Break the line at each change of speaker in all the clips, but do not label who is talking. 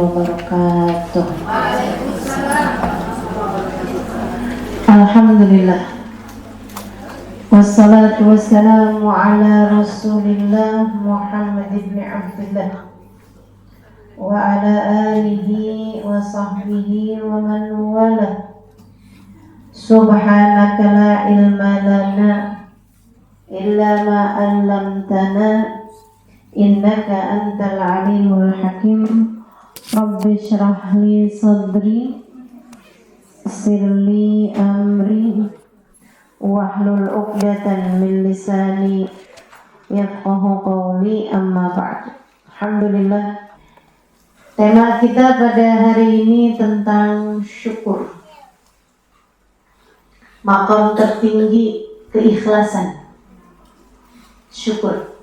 wabarakatuh. Alhamdulillah. Wassalatu wassalamu ala Rasulillah Muhammad ibn Abdullah wa ala alihi wa sahbihi wa man wala. Subhanaka la ilma lana illa ma 'allamtana innaka antal alimul hakim. Rabbi shrah li sadri sirli amri wahlul 'uqdatan min lisani yafqahu qawli, amma ba'd. Alhamdulillah, tema kita pada hari ini tentang syukur, maqam tertinggi keikhlasan. Syukur,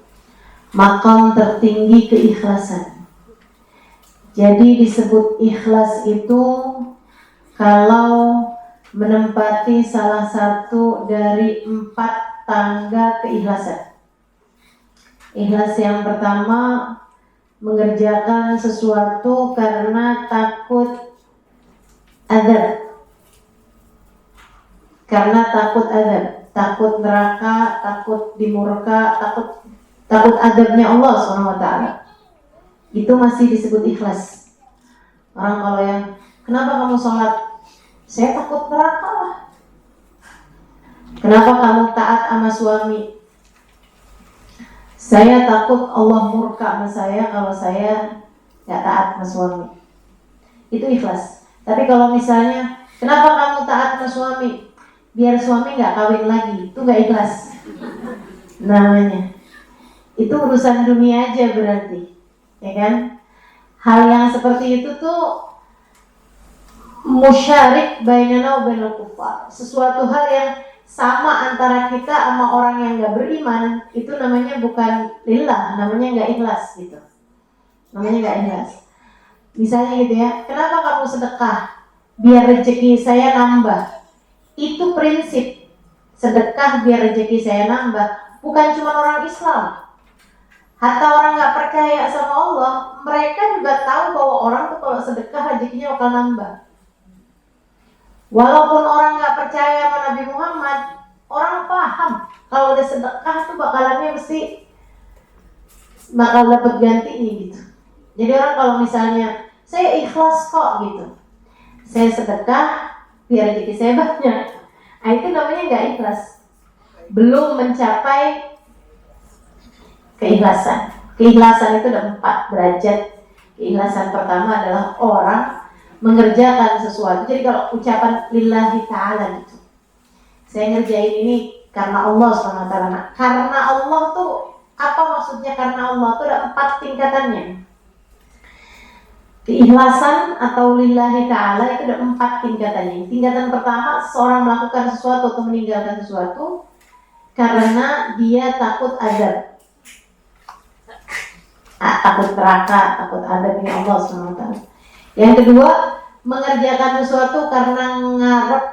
maqam tertinggi keikhlasan. Jadi disebut ikhlas itu kalau menempati salah satu dari 4 tangga keikhlasan. Ikhlas yang pertama, mengerjakan sesuatu karena takut azab. Karena takut azab, takut neraka, takut dimurka, takut azabnya Allah SWT. Itu masih disebut ikhlas. Orang kalau yang, kenapa kamu sholat? Saya takut neraka lah. Kenapa kamu taat sama suami? Saya takut Allah murka sama saya kalau saya gak taat sama suami. Itu ikhlas. Tapi kalau misalnya, kenapa kamu taat sama suami? Biar suami gak kawin lagi. Itu gak ikhlas namanya. Itu urusan dunia aja berarti, ya kan? Hal yang seperti itu tuh musyarik bainana wa bainal kufar. Sesuatu hal yang sama antara kita sama orang yang gak beriman, itu namanya bukan lillah, namanya gak ikhlas gitu. Namanya gak ikhlas. Misalnya gitu ya, kenapa kamu sedekah? Biar rezeki saya nambah. Itu prinsip. Sedekah biar rezeki saya nambah. Bukan cuma orang Islam. Hatta orang gak percaya sama Allah, mereka juga tahu bahwa orang tuh kalau sedekah rezekinya bakal nambah. Walaupun orang gak percaya sama Nabi Muhammad, orang paham kalau udah sedekah tuh bakalannya mesti bakal dapat gantinya gitu. Jadi orang kalau misalnya, saya ikhlas kok gitu, saya sedekah biar rezeki saya banyak, nah itu namanya gak ikhlas. Belum mencapai keikhlasan. Keikhlasan itu ada 4 derajat. Keikhlasan pertama adalah orang mengerjakan sesuatu. Jadi kalau ucapan lillahi ta'ala gitu, saya ngerjain ini karena Allah SWT. Karena Allah tuh, apa maksudnya karena Allah tuh ada 4 tingkatannya. Keikhlasan atau lillahi ta'ala itu ada 4 tingkatannya. Tingkatan pertama, seorang melakukan sesuatu atau meninggalkan sesuatu karena dia takut azab. Takut neraka, takut adabnya Allah SWT. Yang kedua, mengerjakan sesuatu karena ngarep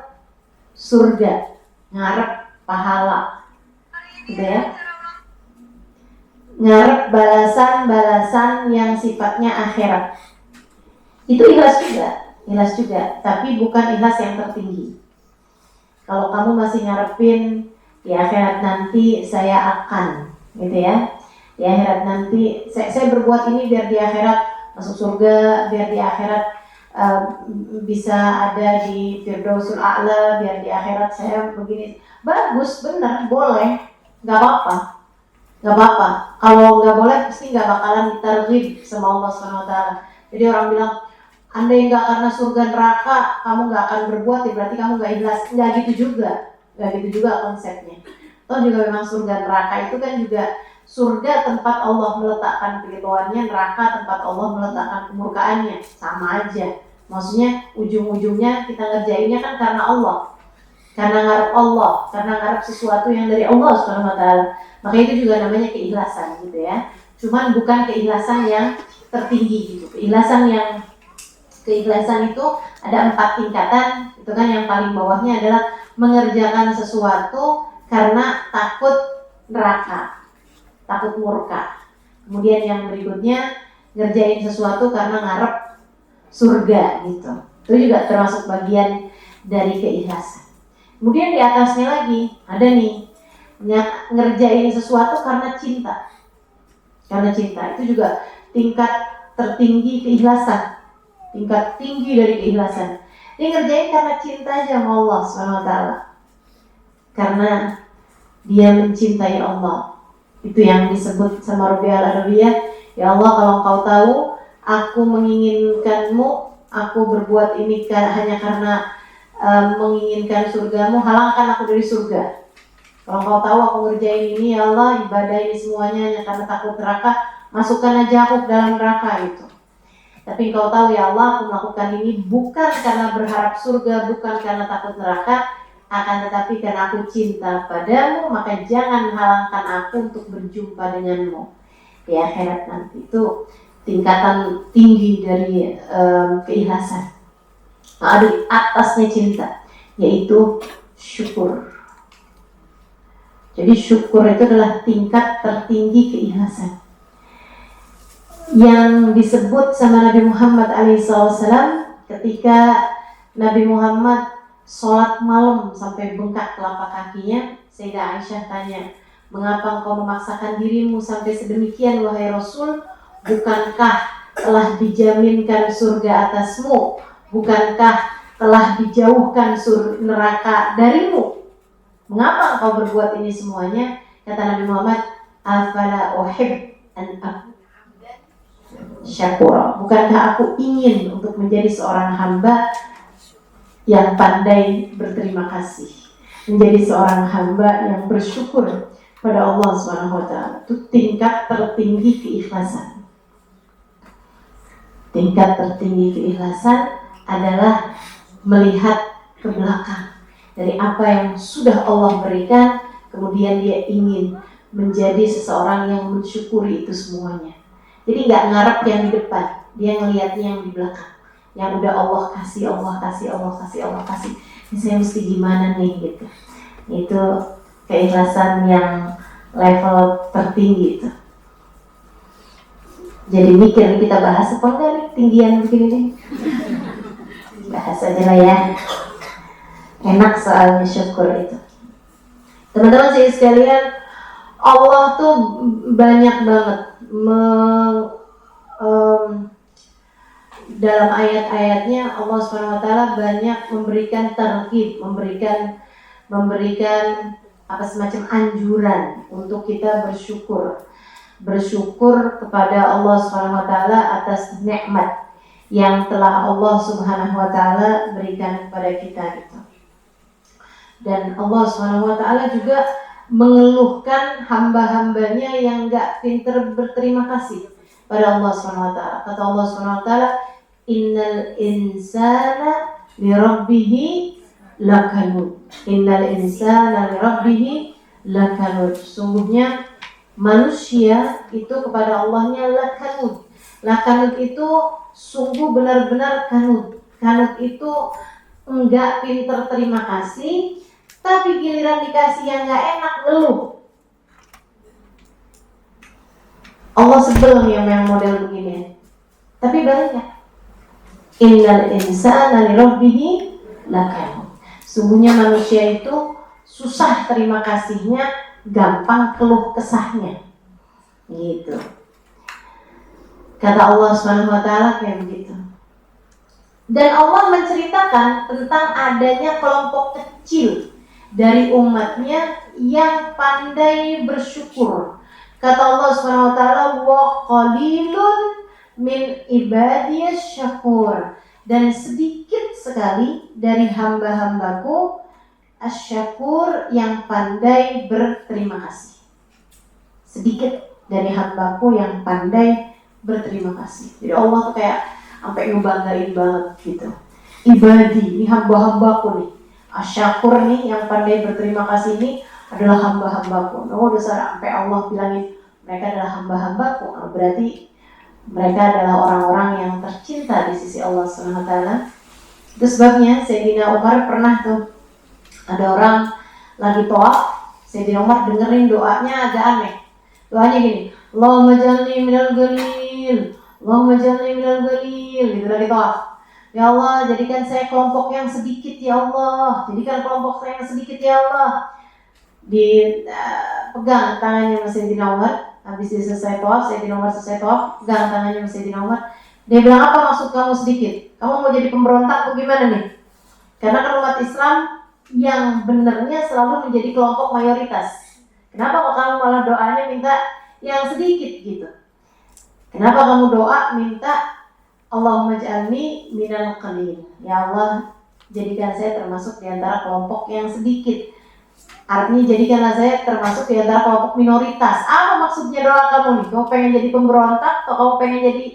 surga, ngarep pahala, gitu ya. Ngarep balasan-balasan yang sifatnya akhirat. Itu ikhlas juga, tapi bukan ikhlas yang tertinggi. Kalau kamu masih ngarepin di akhirat nanti saya akan, gitu ya. Di akhirat nanti saya berbuat ini biar di akhirat masuk surga, biar di akhirat bisa ada di Firdausul A'la, biar di akhirat saya begini. Bagus, benar, boleh, nggak apa-apa. Kalau nggak boleh, pasti nggak bakalan ditarghib sama Allah SWT. Jadi orang bilang, andai nggak karena surga neraka kamu nggak akan berbuat, ya berarti kamu nggak ikhlas. Nggak gitu juga konsepnya. Toh juga memang surga neraka itu kan juga surga tempat Allah meletakkan keridhoannya, neraka tempat Allah meletakkan kemurkaannya, sama aja. Maksudnya ujung-ujungnya kita ngerjainnya kan karena Allah, karena ngarep Allah, karena ngarep sesuatu yang dari Allah SWT. Maka itu juga namanya keikhlasan gitu ya. Cuman bukan keikhlasan yang tertinggi gitu. Keikhlasan itu ada 4 tingkatan. Itu kan yang paling bawahnya adalah mengerjakan sesuatu karena takut neraka, takut murka. Kemudian yang berikutnya ngerjain sesuatu karena ngarep surga gitu. Itu juga termasuk bagian dari keikhlasan. Kemudian di atasnya lagi ada nih ngerjain sesuatu karena cinta. Karena cinta itu juga tingkat tertinggi keikhlasan. Tingkat tinggi dari keikhlasan. Dia ngerjain karena cinta aja sama Allah SWT. Karena dia mencintai Allah. Itu yang disebut sama Rabi al-Arabiyah. Ya Allah, kalau Engkau tahu aku menginginkanmu, aku berbuat ini hanya karena menginginkan surgamu, halangkan aku dari surga. Kalau Engkau tahu aku ngerjain ini, ya Allah, ibadah ini semuanya hanya karena takut neraka, masukkan aja aku ke dalam neraka itu. Tapi Engkau tahu ya Allah, aku melakukan ini bukan karena berharap surga, bukan karena takut neraka, akan tetapi karena aku cinta padamu, maka jangan halangkan aku untuk berjumpa denganmu di akhirat nanti. Itu tingkatan tinggi dari keikhlasan. Nah, ada di atasnya cinta, yaitu syukur. Jadi syukur itu adalah tingkat tertinggi keikhlasan yang disebut sama Nabi Muhammad SAW ketika Nabi Muhammad sholat malam sampai bengkak telapak kakinya. Sayyidah Aisyah tanya, mengapa engkau memaksakan dirimu sampai sedemikian wahai Rasul? Bukankah telah dijaminkan surga atasmu? Bukankah telah dijauhkan neraka darimu? Mengapa engkau berbuat ini semuanya? Kata Nabi Muhammad, afala uhib an syakura. Bukankah aku ingin untuk menjadi seorang hamba yang pandai berterima kasih, menjadi seorang hamba yang bersyukur pada Allah SWT. Itu tingkat tertinggi keikhlasan. Tingkat tertinggi keikhlasan adalah melihat ke belakang dari apa yang sudah Allah berikan, kemudian dia ingin menjadi seseorang yang mensyukuri itu semuanya. Jadi nggak ngarep yang di depan, dia ngelihatnya yang di belakang, yang udah Allah kasih, Allah kasih, Allah kasih, Allah kasih. Ini saya mesti gimana nih gitu. Itu keikhlasan yang level tertinggi itu. Jadi mikir kita bahas apa enggak nih tinggian begini nih? Bahas aja lah ya. Enak soalnya syukur itu. Teman-teman sekalian, Allah tuh banyak banget dalam ayat-ayatnya Allah SWT banyak memberikan targhib, memberikan apa semacam anjuran untuk kita bersyukur kepada Allah SWT atas nikmat yang telah Allah Subhanahu wa taala berikan kepada kita gitu. Dan Allah SWT juga mengeluhkan hamba-hambanya yang enggak pintar berterima kasih pada Allah SWT. Kata Allah SWT, innal insana lirabbih lakanud. Innal insana lirabbih lakanud. Sungguhnya manusia itu kepada Allahnya lakanud. Lakanud itu sungguh benar-benar kanut. Kanut itu enggak pintar terima kasih, tapi giliran dikasih yang enggak enak ngeluh. Allah sebel yang model begini. Tapi banyak. Innal insana lirabbih lakanud. Sungguhnya manusia itu susah terima kasihnya, gampang keluh kesahnya. Gitu. Kata Allah SWT kayak begitu. Dan Allah menceritakan tentang adanya kelompok kecil dari umatnya yang pandai bersyukur. Kata Allah SWT, wa qalilun min ibadiyas syakur. Dan sedikit sekali dari hamba-hambaku asyakur yang pandai berterima kasih. Sedikit dari hambaku yang pandai berterima kasih. Jadi Allah tuh kayak sampai ngebanggain banget gitu. Ibadi, ini hamba-hambaku nih. Asyakur nih yang pandai berterima kasih ini adalah hamba-hambaku. Oh, dasar sampai Allah bilangin mereka adalah hamba-hambaku. Nah, berarti mereka adalah orang-orang yang tercinta di sisi Allah SWT. Itu sebabnya Sayyidina Umar pernah tuh ada orang lagi tawaf, Sayyidina Umar dengerin doanya agak aneh. Doanya gini, Allahumma jalni minal ghalil, Allahumma jalni minal ghalil, gitu lagi tawaf. Ya Allah, jadikan saya kelompok yang sedikit ya Allah. Jadikan kelompok saya yang sedikit ya Allah. Pegang tangannya Sayyidina Umar. Habis dia selesai tawaf, Sayyidina Umar selesai tawaf, pegang tangannya Sayyidina Umar. Dia bilang, apa maksud kamu sedikit? Kamu mau jadi pemberontak atau gimana nih? Karena kan umat Islam yang benernya selalu menjadi kelompok mayoritas. Kenapa kok kamu malah doanya minta yang sedikit gitu? Kenapa kamu doa minta Allahumma ja'alni minal qalil? Ya Allah, jadikan saya termasuk di antara kelompok yang sedikit. Artinya jadikanlah saya termasuk di antara kelompok minoritas. Apa maksudnya doa kamu nih? Kamu pengen jadi pemberontak atau kamu pengen jadi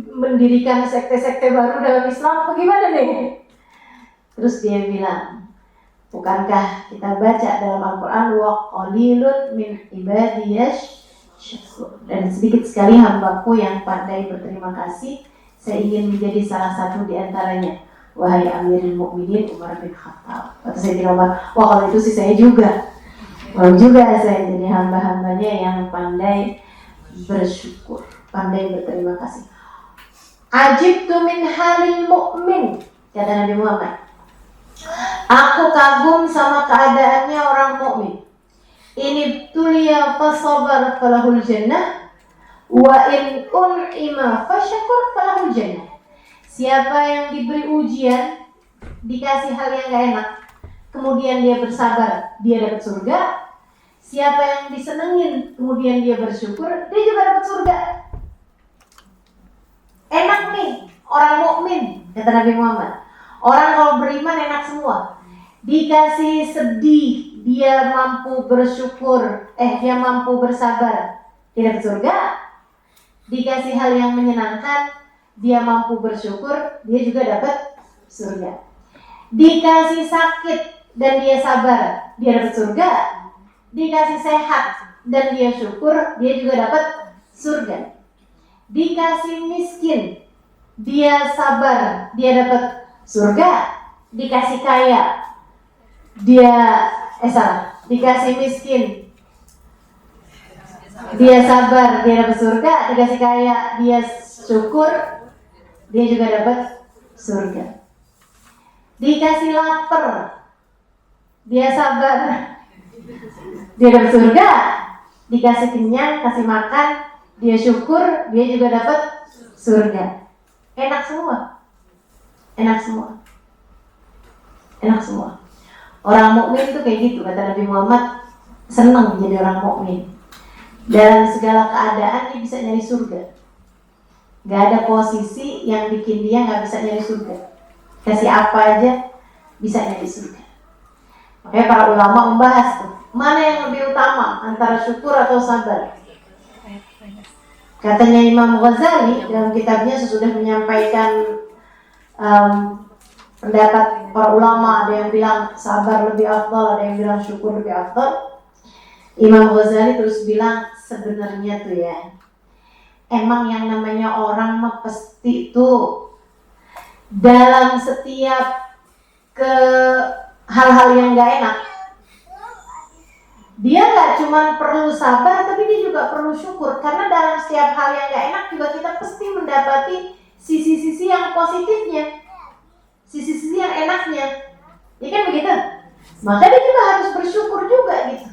mendirikan sekte-sekte baru dalam Islam? Bagaimana nih? Terus dia bilang, bukankah kita baca dalam Al-Quran wa qalilun min ibadiyash syakur, dan sedikit sekali hambaku yang pandai berterima kasih. Saya ingin menjadi salah satu di antaranya. Wahai Amirul Mukminin Umar bin Khattab. Kata Sayyidina Umar, wah kalau itu sih saya juga. Mau juga saya jadi hamba-hambanya yang pandai bersyukur, pandai berterima kasih. Ajibtu min halil mu'min, kata Nabi Muhammad. Aku kagum sama keadaannya orang mukmin. Ini tulia fasabar falahul jannah, wa in un'ima fasyakur falahul jannah. Siapa yang diberi ujian, dikasih hal yang gak enak, kemudian dia bersabar, dia dapat surga. Siapa yang disenengin, kemudian dia bersyukur, dia juga dapat surga. Enak nih, orang mukmin, kata Nabi Muhammad. Orang kalau beriman enak semua. Dikasih sedih, dia mampu bersyukur, dia mampu bersabar, dia dapat surga. Dikasih hal yang menyenangkan, dia mampu bersyukur, dia juga dapat surga. Dikasih sakit dan dia sabar, dia dapat surga. Dikasih sehat dan dia syukur, dia juga dapat surga. Dikasih miskin, dia sabar, dia dapat surga. Dikasih kaya, dikasih miskin, dia sabar, dia dapat surga. Dikasih kaya, dia syukur, dia juga dapat surga. Dikasih lapar, dia sabar, dia dapat surga. Dikasih kenyang, kasih makan, dia syukur, dia juga dapat surga. Enak semua. Enak semua. Enak semua. Orang mukmin itu kayak gitu, kata Nabi Muhammad, senang jadi orang mukmin. Dalam segala keadaan dia bisa nyari surga. Gak ada posisi yang bikin dia gak bisa nyari surga. Kasih apa aja bisa nyari surga. Makanya para ulama membahas tuh, mana yang lebih utama antara syukur atau sabar. Katanya Imam Ghazali dalam kitabnya sesudah menyampaikan pendapat para ulama, ada yang bilang sabar lebih afdal, ada yang bilang syukur lebih afdal. Imam Ghazali terus bilang, sebenarnya tuh ya, emang yang namanya orang mah pasti tuh dalam setiap hal-hal yang gak enak, dia gak cuma perlu sabar, tapi dia juga perlu syukur. Karena dalam setiap hal yang gak enak juga kita pasti mendapati sisi-sisi yang positifnya, sisi-sisi yang enaknya. Ya kan begitu? Maka dia juga harus bersyukur juga gitu.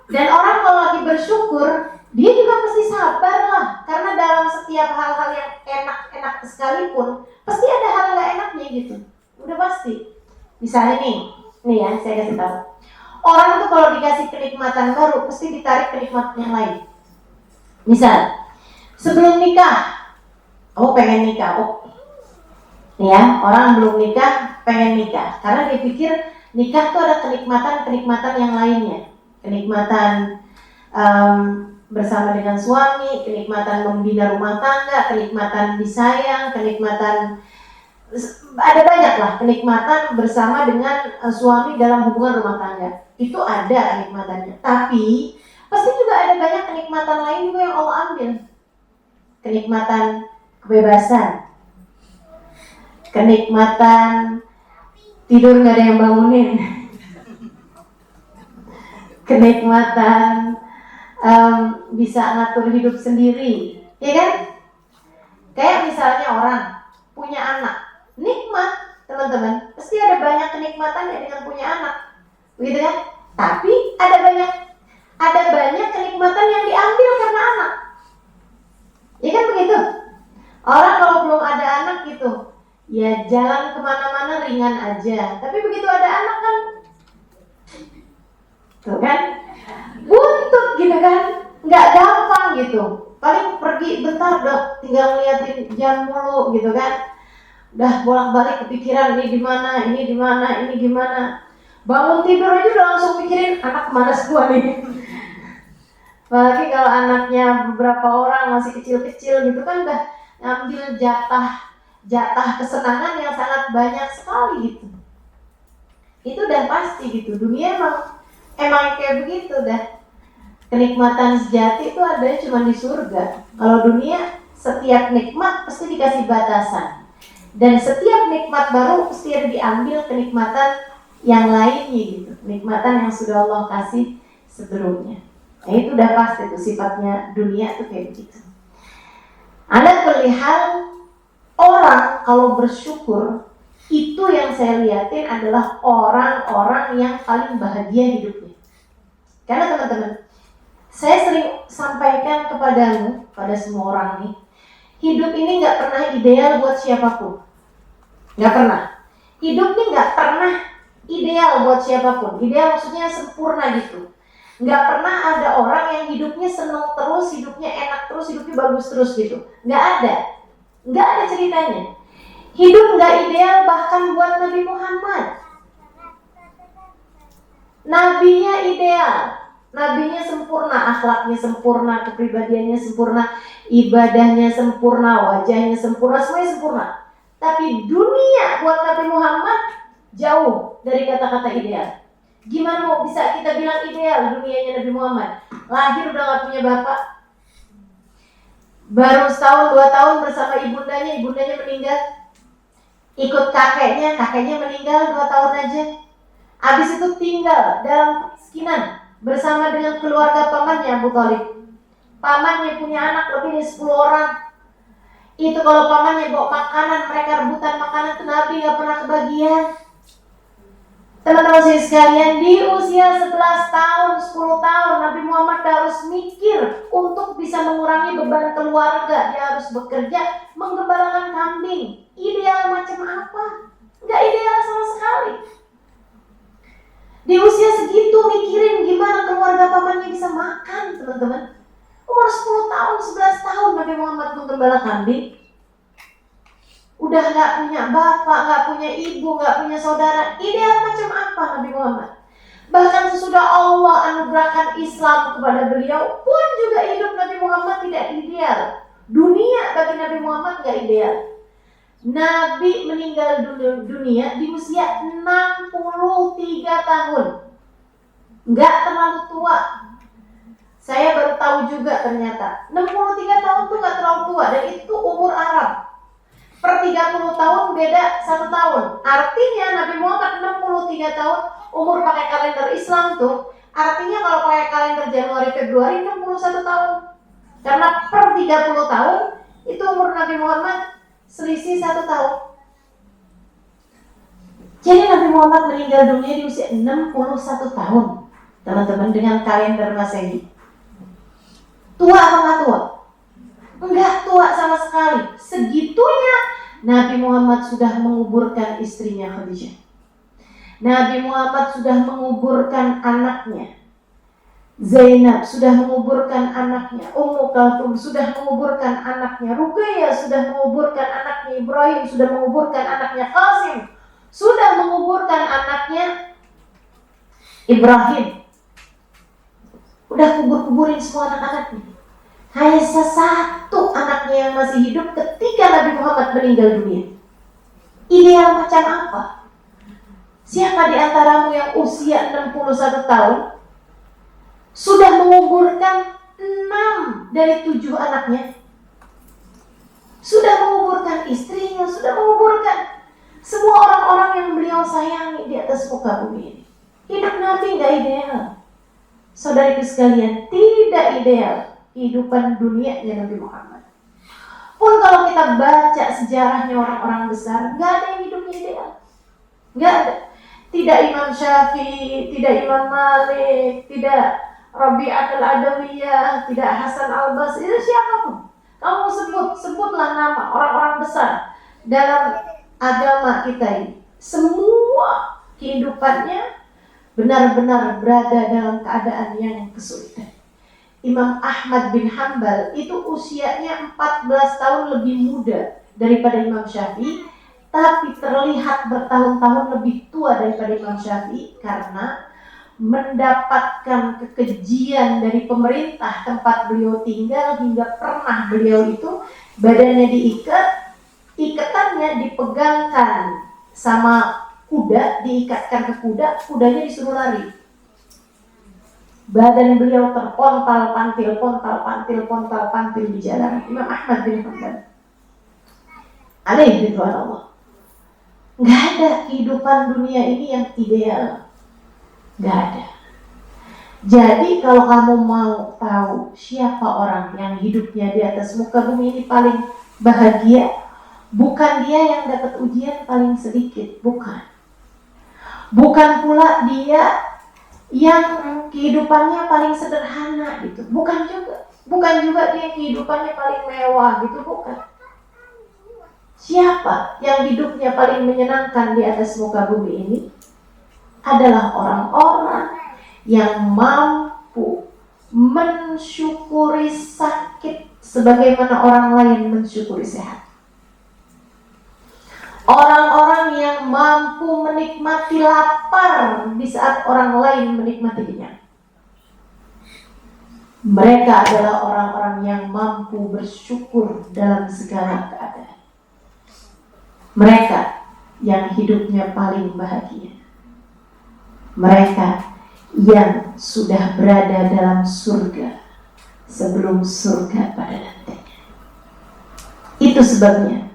Dan orang kalau lagi bersyukur, dia juga pasti sabar lah. Karena dalam setiap hal-hal yang enak-enak sekalipun, pasti ada hal gak enaknya gitu. Udah pasti. Misalnya nih ya, saya kasih tahu. Orang itu kalau dikasih kenikmatan baru, pasti ditarik kenikmatan yang lain. Misal, sebelum nikah, kamu pengen nikah, ya, orang belum nikah pengen nikah, karena dia pikir nikah tuh ada kenikmatan-kenikmatan yang lainnya, kenikmatan bersama dengan suami, kenikmatan membina rumah tangga, kenikmatan disayang, kenikmatan ada banyak lah kenikmatan bersama dengan suami dalam hubungan rumah tangga. Itu ada kenikmatannya, tapi pasti juga ada banyak kenikmatan lain juga yang Allah ambil. Kenikmatan kebebasan, kenikmatan tidur gak ada yang bangunin, kenikmatan bisa ngatur hidup sendiri, ya kan? Kayak misalnya orang punya anak, nikmat teman-teman, pasti ada banyak kenikmatannya dengan punya anak, begitu kan? Tapi ada banyak kenikmatan yang diambil karena anak. Ya kan begitu? Orang kalau belum ada anak gitu, ya jalan kemana-mana ringan aja. Tapi begitu ada anak kan, tuh kan, buntut gitu kan, nggak gampang gitu. Paling pergi bentar dok, tinggal ngeliatin jam mulu gitu kan. Udah bolak-balik kepikiran ini gimana. Bangun tidur aja udah langsung mikirin anak kemana semua nih. Apalagi kalau anaknya beberapa orang masih kecil-kecil gitu kan, udah ngambil jatah kesenangan yang sangat banyak sekali gitu. Itu udah pasti gitu. Dunia emang kayak begitu dah. Kenikmatan sejati itu ada cuma di surga. Kalau dunia, setiap nikmat pasti dikasih batasan. Dan setiap nikmat baru pasti ada diambil kenikmatan yang lainnya gitu. Kenikmatan yang sudah Allah kasih sebelumnya. Nah itu udah pasti tuh sifatnya dunia tuh kayak begitu. Ala kulli hal, orang kalau bersyukur, itu yang saya lihatin adalah orang-orang yang paling bahagia hidupnya. Karena teman-teman, saya sering sampaikan kepadamu, pada semua orang nih, hidup ini gak pernah ideal buat siapapun. Gak pernah. Hidup ini gak pernah ideal buat siapapun. Ideal maksudnya sempurna gitu. Gak pernah ada orang yang hidupnya senang terus, hidupnya enak terus, hidupnya bagus terus gitu. Gak ada ceritanya. Hidup gak ideal bahkan buat Nabi Muhammad. Nabinya ideal, nabinya sempurna, akhlaknya sempurna, kepribadiannya sempurna, ibadahnya sempurna, wajahnya sempurna, semuanya sempurna. Tapi dunia buat Nabi Muhammad jauh dari kata-kata ideal. Gimana mau bisa kita bilang ideal dunianya Nabi Muhammad? Lahir udah gak punya bapak, baru setahun 2 tahun bersama ibundanya meninggal. Ikut kakeknya meninggal 2 tahun aja. Habis itu tinggal dalam kemiskinan bersama dengan keluarga pamannya Abu Thalib. Pamannya punya anak lebih dari 10 orang. Itu kalau pamannya bawa makanan, mereka rebutan makanan ke Nabi, gak pernah kebagian. Teman-teman saya sekalian, di usia 11 tahun, 10 tahun Nabi Muhammad harus mikir untuk bisa mengurangi beban keluarga. Dia harus bekerja menggembalakan kambing. Ideal macam apa? Gak ideal sama sekali. Di usia segitu mikirin gimana keluarga pamannya bisa makan, teman-teman. Umur 10 tahun, 11 tahun Nabi Muhammad menggembala kambing. Udah gak punya bapak, gak punya ibu, gak punya saudara. Ideal macam apa Nabi Muhammad? Bahkan sesudah Allah anugerahkan Islam kepada beliau pun juga hidup Nabi Muhammad tidak ideal. Dunia bagi Nabi Muhammad gak ideal. Nabi meninggal dunia di usia 63 tahun. Gak terlalu tua. Saya baru tahu juga ternyata 63 tahun tuh gak terlalu tua. Dan itu umur Arab. Per 30 tahun beda 1 tahun. Artinya Nabi Muhammad 63 tahun. Umur pakai kalender Islam tuh, artinya kalau pakai kalender Januari Februari 61 tahun. Karena per 30 tahun itu umur Nabi Muhammad selisih 1 tahun. Jadi Nabi Muhammad meninggal dunia di usia 61 tahun. Teman-teman, dengan kalender Masehi. Tua apa enggak tua? Enggak tua sama sekali. Segitunya Nabi Muhammad sudah menguburkan istrinya Khadijah. Nabi Muhammad sudah menguburkan anaknya Zainab, sudah menguburkan anaknya Ummu Kalthum, sudah menguburkan anaknya Ruqayyah, sudah menguburkan anaknya Ibrahim, sudah menguburkan anaknya Qasim, sudah menguburkan anaknya Ibrahim. Udah kubur-kuburin semua anak-anaknya. Hanya satu anaknya yang masih hidup ketika Nabi Muhammad meninggal dunia. Ideal macam apa? Siapa di antaramu yang usia 61 tahun sudah menguburkan 6 dari 7 anaknya? Sudah menguburkan istrinya, sudah menguburkan semua orang-orang yang beliau sayangi di atas muka bumi ini. Hidup Nabi gak ideal. Saudariku sekalian, tidak ideal kehidupan dunianya Nabi Muhammad. Pun kalau kita baca sejarahnya orang-orang besar, nggak ada yang hidupnya ideal. Nggak ada. Tidak Imam Syafi'i, tidak Imam Malik, tidak Rabi'atul Adawiyah, tidak Hasan Al-Basri, itu siapapun. Kamu sebutlah nama orang-orang besar dalam agama kita ini. Semua kehidupannya benar-benar berada dalam keadaan yang kesulitan. Imam Ahmad bin Hanbal itu usianya 14 tahun lebih muda daripada Imam Syafi'i, tapi terlihat bertahun-tahun lebih tua daripada Imam Syafi'i karena mendapatkan kekejian dari pemerintah tempat beliau tinggal, hingga pernah beliau itu badannya diikat, ikatannya dipegangkan sama kuda, diikatkan ke kuda, kudanya disuruh lari. Badan beliau terpontal-pantil di jalan. Imam Ahmad bin Hanbal alaihi ridwan Allah. Nggak ada kehidupan dunia ini yang ideal. Nggak ada. Jadi kalau kamu mau tahu siapa orang yang hidupnya di atas muka bumi ini paling bahagia, bukan dia yang dapat ujian paling sedikit, bukan. Bukan pula dia yang kehidupannya paling sederhana gitu, bukan juga. Bukan juga dia kehidupannya paling mewah gitu, bukan. Siapa yang hidupnya paling menyenangkan di atas muka bumi ini adalah orang-orang yang mampu mensyukuri sakit sebagaimana orang lain mensyukuri sehat. Orang-orang yang mampu menikmati lapar di saat orang lain menikmati kenyang. Mereka adalah orang-orang yang mampu bersyukur dalam segala keadaan. Mereka yang hidupnya paling bahagia. Mereka yang sudah berada dalam surga sebelum surga pada nantinya. Itu sebabnya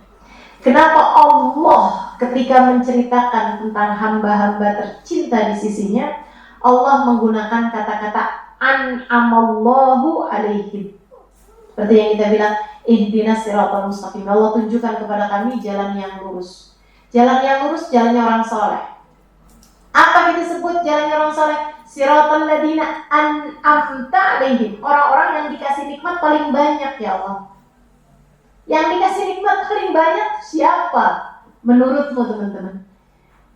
kenapa Allah ketika menceritakan tentang hamba-hamba tercinta di sisinya, Allah menggunakan kata-kata an'amallahu alaihim. Seperti yang kita bilang, ihdinas siratal mustaqim. Allah tunjukkan kepada kami jalan yang lurus. Jalan yang lurus, jalannya orang soleh. Apa kita sebut jalannya orang soleh? Siratal ladina an'amta alaihim. Orang-orang yang dikasih nikmat paling banyak ya Allah. Yang dikasih nikmat paling banyak siapa? Menurutmu teman-teman?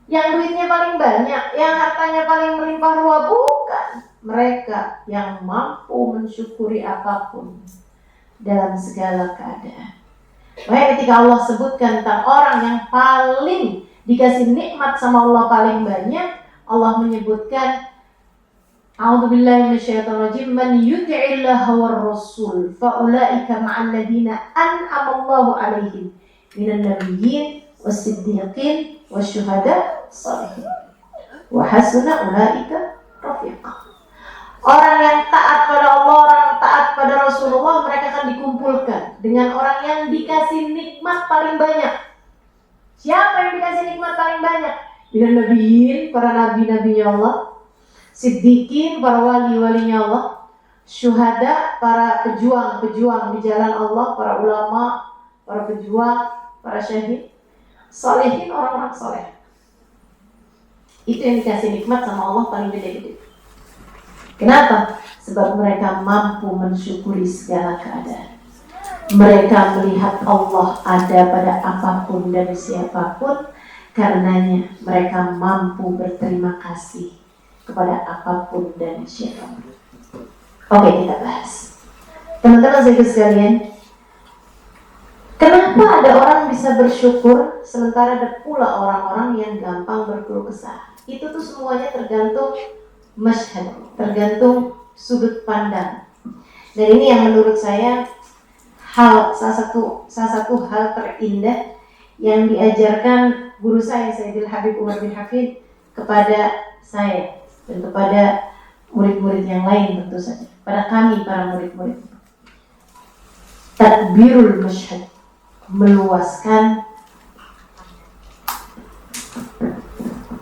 Yang duitnya paling banyak, yang hartanya paling melimpah ruah, bukan. Mereka yang mampu mensyukuri apapun dalam segala keadaan. Makanya ketika Allah sebutkan tentang orang yang paling dikasih nikmat sama Allah paling banyak, Allah menyebutkan a'udzubillahi minasyaitonirrajim, man yuti'illaha war rasul fa ulaika ma'al ladina an'amallahu 'alaihim minan nabiyyin was-siddiqin wasyuhada shalihin wa hasuna ulaika rafiqa. Orang yang taat pada Allah, orang yang taat pada Rasulullah, mereka akan dikumpulkan dengan orang yang dikasih nikmat paling banyak. Siapa yang dikasih nikmat paling banyak? Minan nabiyyin, para nabi-nabinya Allah, siddiqin, para wali-walinya Allah, syuhada, para pejuang-pejuang di jalan Allah, para ulama, para pejuang, para syahid, solehin, orang-orang soleh. Itu yang dikasih nikmat sama Allah paling gede-gede. Kenapa? Sebab mereka mampu mensyukuri segala keadaan. Mereka melihat Allah ada pada apapun dan siapapun. Karenanya mereka mampu berterima kasih kepada apapun dan siapapun. Oke, kita bahas. Teman-teman saya sekalian, kenapa ada orang bisa bersyukur sementara ada pula orang-orang yang gampang berkeluh kesah? Itu tuh semuanya tergantung masyhad, tergantung sudut pandang. Dan ini yang menurut saya salah satu hal terindah yang diajarkan guru saya Sayyidil Habib Umar bin Hafid kepada saya dan kepada murid-murid yang lain tentu saja, pada kami para murid-murid. Takbirul masyhad,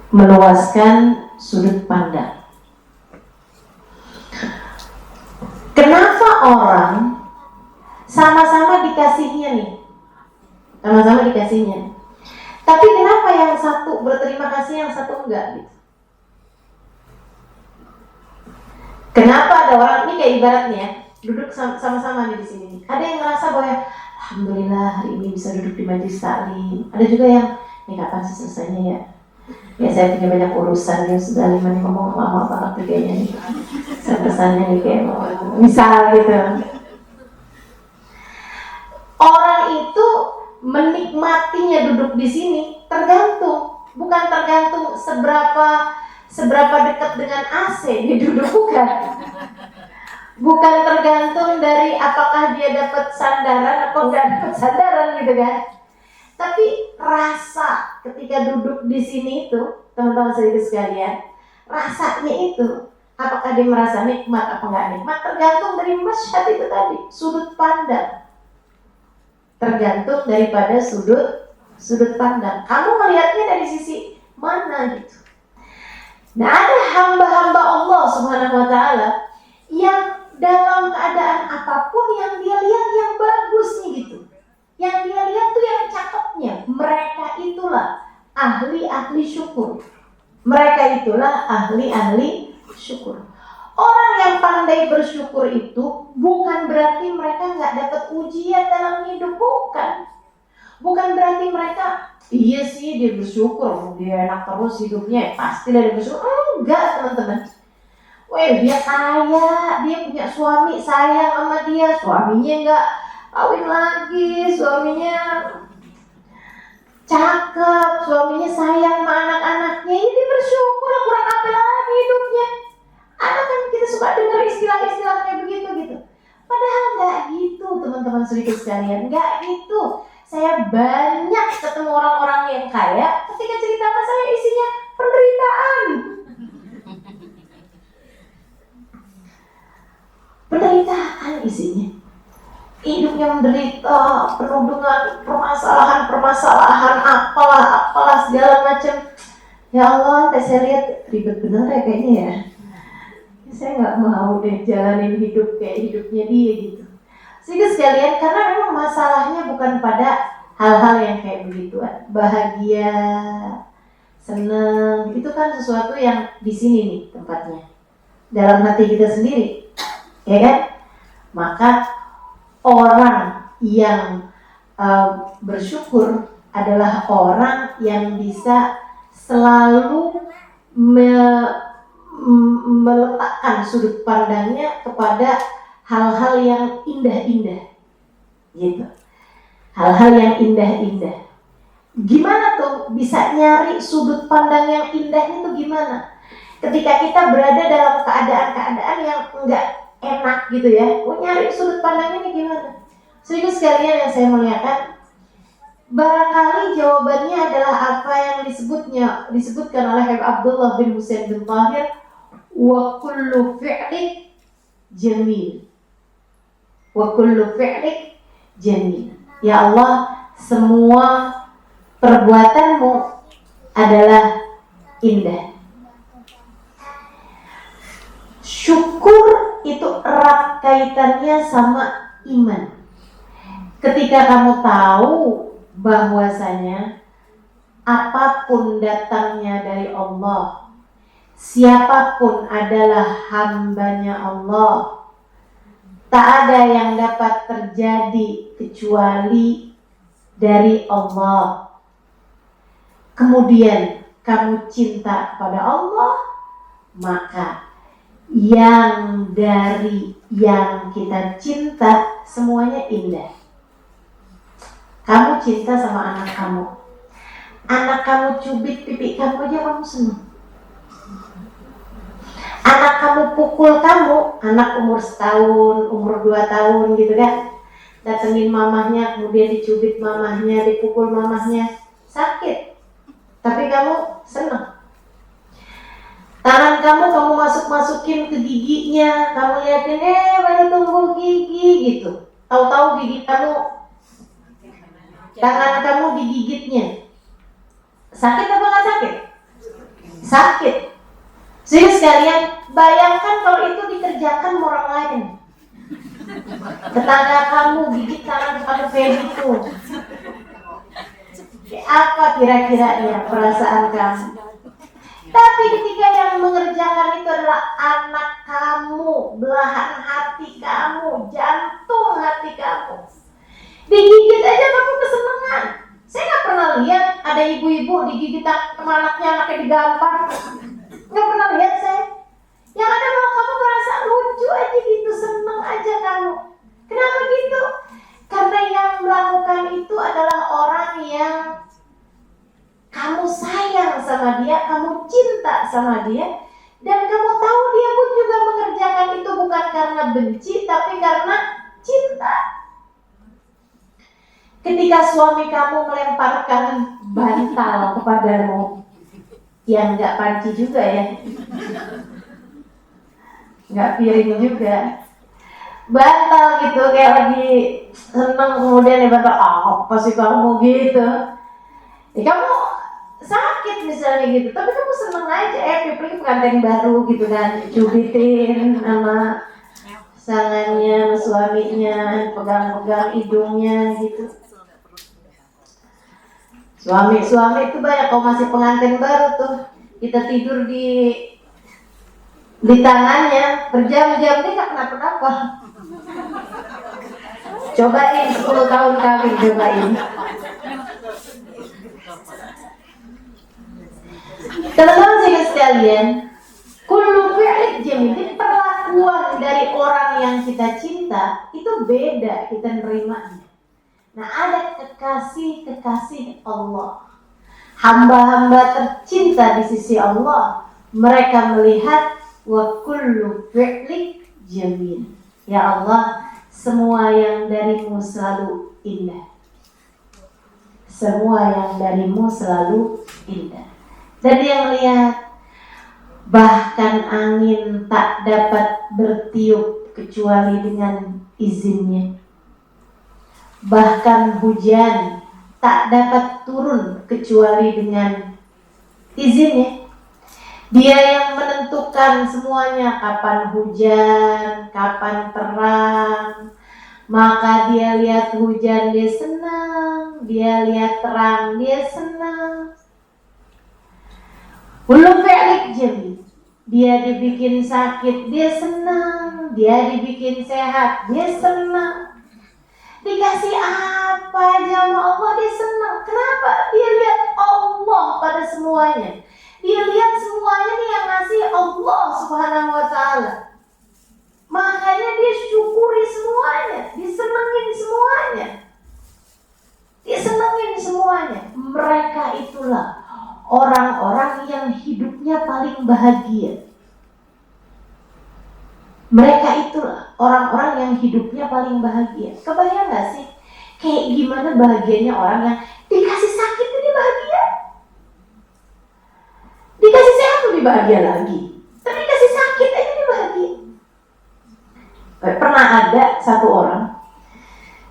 meluaskan sudut pandang. Kenapa orang sama-sama dikasihnya nih dikasihnya. Tapi kenapa yang satu berterima kasih, yang satu enggak gitu? Kenapa ada orang ini kayak ibaratnya duduk sama-sama nih di sini. Ada yang ngerasa bahwa alhamdulillah hari ini bisa duduk di majelis taklim. Ada juga yang ini kapan sih selesainya ya? Ya saya punya banyak urusan, dia sudah lima nih ngomong lama banget tuh kayaknya nih. Saya pesannya nih kayak misal gitu. Orang itu menikmatinya duduk di sini tergantung, bukan tergantung seberapa dekat dengan AC dia duduk, bukan tergantung dari apakah dia dapat sandaran atau enggak dapat sandaran gitu kan. Tapi rasa ketika duduk di sini itu, teman-teman sedikit sekalian, rasanya itu apakah dia merasa nikmat apa enggak nikmat tergantung dari masyhad itu tadi, sudut pandang. Tergantung daripada sudut pandang. Kamu melihatnya dari sisi mana gitu. Nah, ada hamba-hamba Allah Subhanahu wa taala yang dalam keadaan apapun yang dia lihat yang bagus nih gitu. Yang dia lihat tuh yang cakepnya. Mereka itulah ahli-ahli syukur. Mereka itulah ahli-ahli syukur. Orang yang pandai bersyukur itu bukan berarti mereka nggak dapat ujian dalam hidup, bukan. Bukan berarti mereka iya sih dia bersyukur, dia enak terus hidupnya, pastilah dia bersyukur. Enggak teman-teman. Weh dia kaya, dia punya suami sayang sama dia, suaminya nggak kawin lagi, suaminya cakep, suaminya sayang sama anak-anaknya, ini dia bersyukur, kurang apa lagi hidupnya. Ada kan kita suka dengar istilah-istilah kayak begitu gitu. Padahal nggak gitu teman-teman sedikit sekalian, nggak gitu. Saya banyak ketemu orang-orang yang kaya, ketika cerita sama saya isinya penderitaan. Penderitaan isinya. Hidupnya menderita, penuh dengan permasalahan, apalah segala macam. Ya Allah, saya lihat ribet bener ya kayaknya ya. Saya nggak mau deh jalanin hidup kayak hidupnya dia gitu. Sehingga sekalian, karena memang masalahnya bukan pada hal-hal yang kayak begituan. Bahagia, seneng, itu kan sesuatu yang di sini nih tempatnya. Dalam hati kita sendiri, ya kan? Maka orang yang bersyukur adalah orang yang bisa selalu meletakkan sudut pandangnya kepada hal-hal yang indah-indah gitu. Hal-hal yang indah-indah. Gimana tuh bisa nyari sudut pandang yang indah itu gimana? Ketika kita berada dalam keadaan-keadaan yang enggak enak gitu ya, nyari sudut pandangnya ini gimana? Sehingga sekalian yang saya muliakan, barangkali jawabannya adalah apa yang disebutkan oleh Habib Abdullah bin Husain bin Tahir, wa kullu fi'lik jamil. Wa kullu fi'lik jamil. Ya Allah, semua perbuatanmu adalah indah. Syukur itu erat kaitannya sama iman. Ketika kamu tahu bahwasanya apapun datangnya dari Allah, siapapun adalah hambanya Allah, tak ada yang dapat terjadi kecuali dari Allah. Kemudian kamu cinta kepada Allah, maka yang dari yang kita cinta semuanya indah. Kamu cinta sama anak kamu cubit pipi kamu aja kamu senang. Anak kamu pukul kamu, anak umur 1 tahun, umur 2 tahun gitu kan, datengin mamahnya, kemudian dicubit mamahnya, dipukul mamahnya, sakit, tapi kamu senang. Tangan kamu masukin ke giginya, kamu liatin, baru tumbuh gigi gitu. Tahu-tahu gigi kamu, tangan kamu digigitnya, sakit apa nggak sakit? Sakit. Sehingga sekalian, bayangkan kalau itu dikerjakan orang lain. Tetangga kamu gigit tangan kamu kayak gitu. Apa kira-kira ya perasaan kamu? Tapi ketika yang mengerjakan itu adalah anak kamu, belahan hati kamu, jantung hati kamu, digigit aja kamu kesenangan. Saya nggak pernah lihat ada ibu-ibu digigit sama anaknya digampar. Nggak pernah lihat saya. Yang ada malah kamu merasa lucu aja gitu, seneng aja kamu. Kenapa gitu? Karena yang melakukan itu adalah orang yang kamu sayang sama dia, kamu cinta sama dia, dan kamu tahu dia pun juga mengerjakan itu bukan karena benci, tapi karena cinta. Ketika suami kamu melemparkan bantal kepadamu, yang nggak panci juga ya, nggak piring juga, bantal gitu kayak lagi seneng, kemudian dia bantal, apa sih kamu gitu, kamu sakit misalnya gitu, tapi kamu seneng aja, pergi pengantin baru gitu kan, cubitin sama sangannya, suaminya, pegang-pegang hidungnya gitu. Suami itu banyak, kalau masih pengantin baru tuh, kita tidur di tangannya berjam-jam, dia nggak kenapa-napa. Cobain 10 tahun kawin, cobain. Teman-teman sekalian, kullu fi'lin jamil, perlakuan dari orang yang kita cinta itu beda kita nerimanya. Nah, ada kekasih Allah, hamba-hamba tercinta di sisi Allah. Mereka melihat wa kullu fi'lin jamil. Ya Allah, semua yang darimu selalu indah. Semua yang darimu selalu indah. Dan yang lihat, bahkan angin tak dapat bertiup kecuali dengan izinnya. Bahkan hujan tak dapat turun kecuali dengan izinnya. Dia yang menentukan semuanya, kapan hujan, kapan terang. Maka dia lihat hujan, dia senang. Dia lihat terang, dia senang. Belum fi'lik jamil. Dia dibikin sakit, dia senang. Dia dibikin sehat, dia senang. Dikasih apa aja sama Allah, dia senang. Kenapa? Dia lihat Allah pada semuanya. Dia lihat semuanya nih yang ngasih Allah Subhanahu wa ta'ala. Makanya dia syukuri semuanya, disenengin semuanya. Disenengin semuanya. Mereka itulah orang-orang yang hidupnya paling bahagia. Mereka itulah orang-orang yang hidupnya paling bahagia. Kebayang gak sih? Kayak gimana bahagianya orang yang dikasih sakit itu dia bahagia, dikasih sehat lebih bahagia lagi, tapi dikasih sakit aja dia bahagia. Pernah ada satu orang,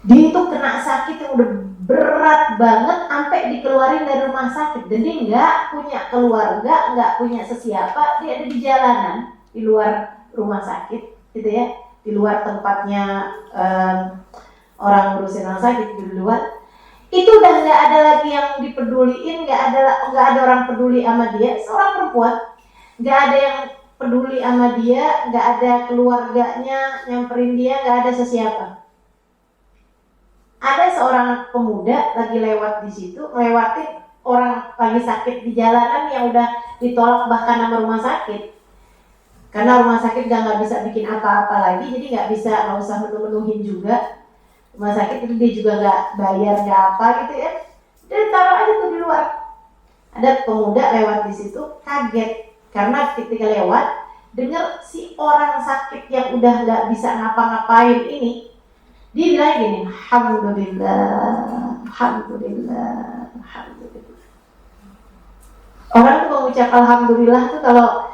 dia itu kena sakit yang udah berat banget sampai dikeluarin dari rumah sakit, dan dia nggak punya keluarga, nggak punya sesiapa, dia ada di jalanan di luar rumah sakit gitu ya, di luar tempatnya orang ngurusin orang sakit, di luar itu udah nggak ada lagi yang dipeduliin, nggak ada orang peduli sama dia, seorang perempuan, nggak ada yang peduli sama dia, nggak ada keluarganya nyamperin dia, nggak ada sesiapa. Ada seorang pemuda lagi lewat di situ, lewatin orang lagi sakit di jalanan yang udah ditolak bahkan sama rumah sakit. Karena rumah sakit nggak bisa bikin apa-apa lagi, jadi nggak usah menu-menuhin juga. Rumah sakit itu dia juga nggak bayar, nggak apa gitu ya. Dan taruh aja tuh di luar. Ada pemuda lewat di situ, kaget karena ketika lewat dengar si orang sakit yang udah nggak bisa ngapa-ngapain ini, dia bilang gini, alhamdulillah, alhamdulillah, alhamdulillah. Orang tuh mengucap alhamdulillah tuh kalau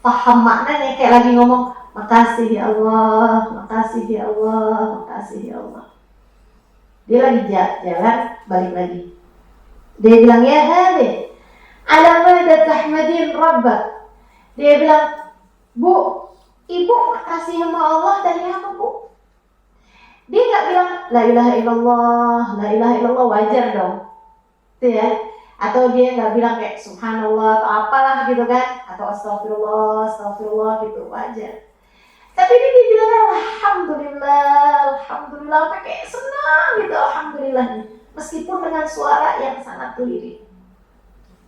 paham maknanya kayak lagi ngomong, makasih ya Allah, makasih ya Allah, makasih ya Allah. Dia lagi jalan, balik lagi. Dia bilang, ya hadi, ala mada tahmadin rabbak. Dia bilang, Bu, ibu makasih sama Allah dari apa, Bu? Dia nggak bilang, la ilaha illallah, wajar dong. gitu ya. Atau dia nggak bilang kayak subhanallah atau apalah gitu kan, atau astagfirullah gitu wajar. Tapi ini dia bilang alhamdulillah, kayak senang gitu alhamdulillah, meskipun dengan suara yang sangat lirik.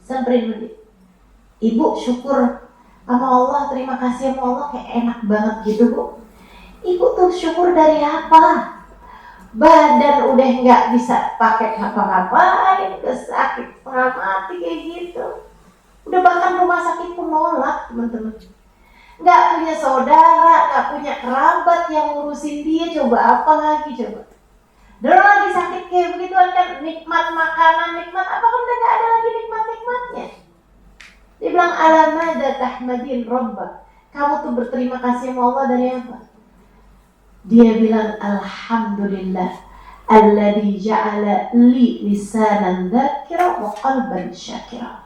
Sampai menit, ibu syukur sama Allah, terima kasih sama Allah, kayak enak banget gitu bu. Ibu tuh syukur dari apa? Badan udah nggak bisa pakai ngapa-ngapain, udah sakit setengah mati kayak gitu. Udah bahkan rumah sakit pun nolak teman-teman. Nggak punya saudara, nggak punya kerabat yang ngurusin dia, coba apa lagi coba. Dulu lagi sakit kayak begitu kan, nikmat makanan, nikmat apa kan udah nggak ada lagi nikmat-nikmatnya. Dia bilang alamada tahmadin rabbak. Kamu tuh berterima kasih sama Allah dari apa? Dia bilang alhamdulillah alladzi ja'ala li lisanan dzakira wa qalban syakira.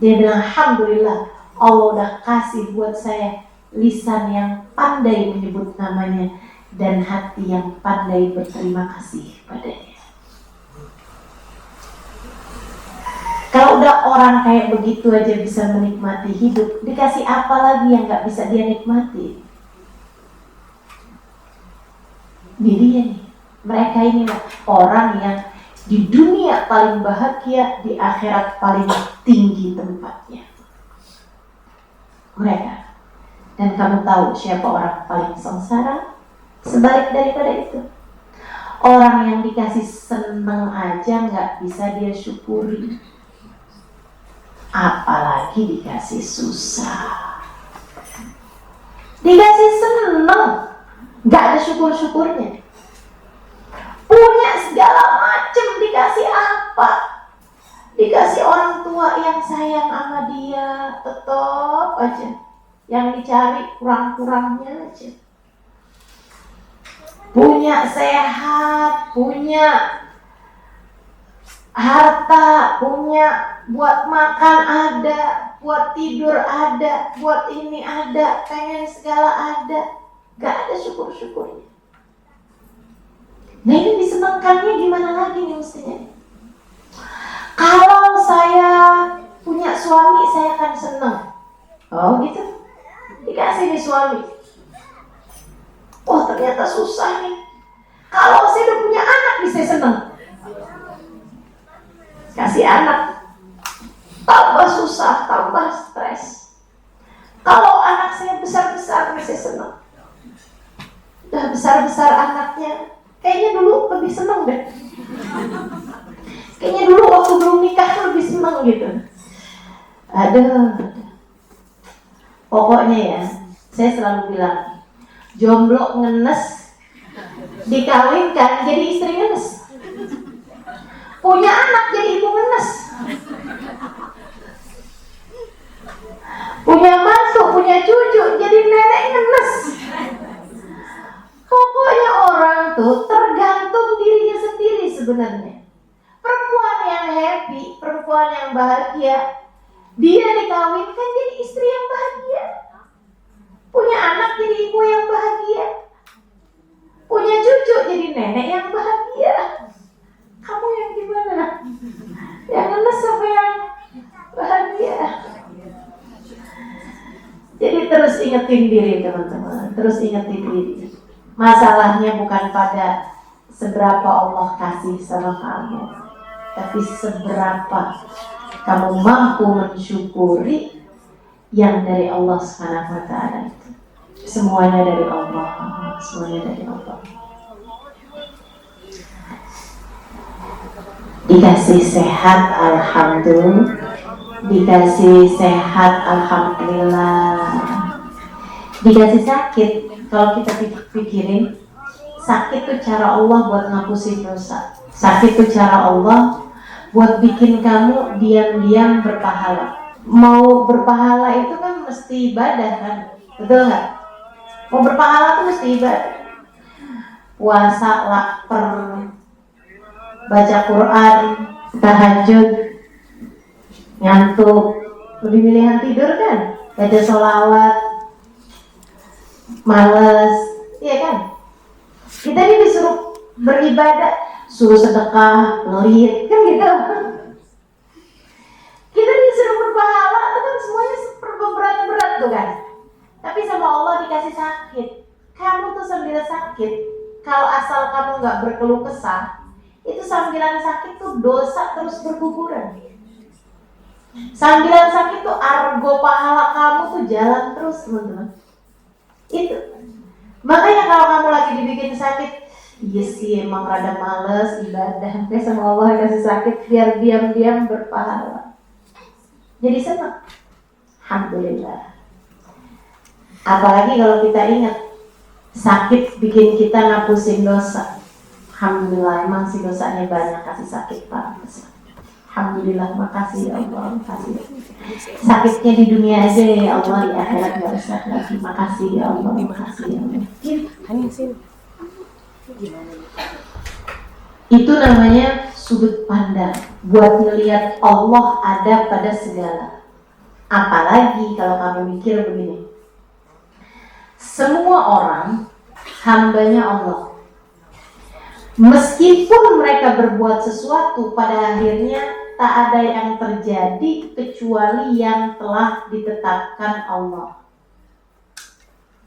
Dia bilang alhamdulillah Allah udah kasih buat saya lisan yang pandai menyebut namanya dan hati yang pandai berterima kasih padanya. Kalau udah orang kayak begitu aja bisa menikmati hidup, dikasih apa lagi yang gak bisa dia nikmati? Dia nih, mereka ini orang yang di dunia paling bahagia, di akhirat paling tinggi tempatnya. Mereka. Dan kamu tahu siapa orang paling sengsara? Sebalik daripada itu, orang yang dikasih seneng aja nggak bisa dia syukuri, apalagi dikasih susah. Dikasih seneng nggak ada syukur-syukurnya. Punya segala macam, dikasih apa? Dikasih orang tua yang sayang sama dia, tetap aja yang dicari kurang-kurangnya aja. Punya sehat, punya harta, punya buat makan ada, buat tidur ada, buat ini ada, pengen segala ada. Gak ada syukur-syukurnya. Nah ini disenangkannya gimana lagi nih mestinya? Kalau saya punya suami saya akan senang. Oh gitu. Dikasih nih suami. Oh ternyata susah nih. Kalau saya udah punya anak bisa senang. Kasih anak tambah susah, tambah stres. Kalau anak saya besar-besar bisa senang. Udah besar-besar anaknya, kayaknya dulu lebih seneng deh. Kayaknya dulu waktu belum nikah lebih seneng gitu. Aduh. Pokoknya ya, saya selalu bilang, jomblo ngenes, dikawinkan jadi istri ngenes. Punya anak jadi ibu ngenes. Punya mantu, punya cucu jadi nenek ngenes. Pokoknya orang tuh tergantung dirinya sendiri sebenarnya. Perempuan yang happy, perempuan yang bahagia, dia dikawinkan jadi istri yang bahagia. Punya anak jadi ibu yang bahagia. Punya cucu jadi nenek yang bahagia. Kamu yang gimana? Yang ngenes apa yang bahagia? Jadi terus ingetin diri teman-teman, terus ingetin diri. Masalahnya bukan pada seberapa Allah kasih sama kamu, tapi seberapa kamu mampu mensyukuri yang dari Allah Subhanahu wa Ta'ala itu. Semuanya dari Allah, semuanya dari Allah. Dikasih sehat, alhamdulillah. Dikasih sehat, alhamdulillah. Dikasih sakit, kalau kita pikirin, sakit itu cara Allah buat ngapusin dosa. Sakit itu cara Allah buat bikin kamu diam-diam berpahala. Mau berpahala itu kan mesti ibadah kan, betul nggak? Mau berpahala itu mesti ibadah. Puasa, lapar, baca Quran, tahajud, ngantuk, lebih milihan tidur kan? Baca sholawat, males, iya kan? Kita ini disuruh beribadah, suruh sedekah, pelit, kan gitu. Kita disuruh berpahala itu kan semuanya berat-berat tuh kan. Tapi sama Allah dikasih sakit. Kamu tuh sambil sakit, kalau asal kamu nggak berkeluh kesah, itu sambilan sakit tuh dosa terus berguguran. Sambilan sakit tuh argo pahala kamu tuh jalan terus, teman-teman. Itu. Makanya kalau kamu lagi dibikin sakit, iya sih emang rada males ibadah, sampai sama Allah kasih sakit biar diam-diam berpahala. Jadi senang. Alhamdulillah. Apalagi kalau kita ingat sakit bikin kita ngapusin dosa. Alhamdulillah, emang sih dosanya banyak kasih sakit Pak. Alhamdulillah, makasih ya Allah, makasih. Sakitnya di dunia aja ya Allah, di akhirat gak usah lagi. Makasih ya Allah, makasih ya Allah. Itu namanya sudut pandang buat ngelihat Allah ada pada segala. Apalagi kalau kamu mikir begini, semua orang hambanya Allah. Meskipun mereka berbuat sesuatu, pada akhirnya tak ada yang terjadi kecuali yang telah ditetapkan Allah.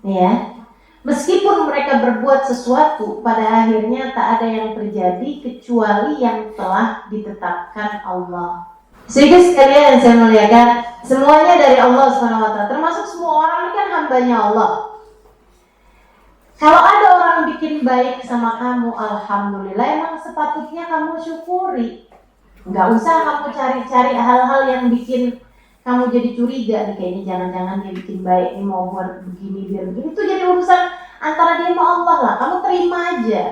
Ya, meskipun mereka berbuat sesuatu, pada akhirnya tak ada yang terjadi kecuali yang telah ditetapkan Allah. Sehingga sekalian yang saya muliakan, semuanya dari Allah SWT, termasuk semua orang ini kan hambanya Allah. Kalau ada orang bikin baik sama kamu, alhamdulillah, emang sepatutnya kamu syukuri. Nggak usah kamu cari-cari hal-hal yang bikin kamu jadi curiga nih, kayaknya jangan-jangan dia bikin baik, ini mau buat begini biar begini. Itu jadi urusan antara dia sama Allah lah, kamu terima aja.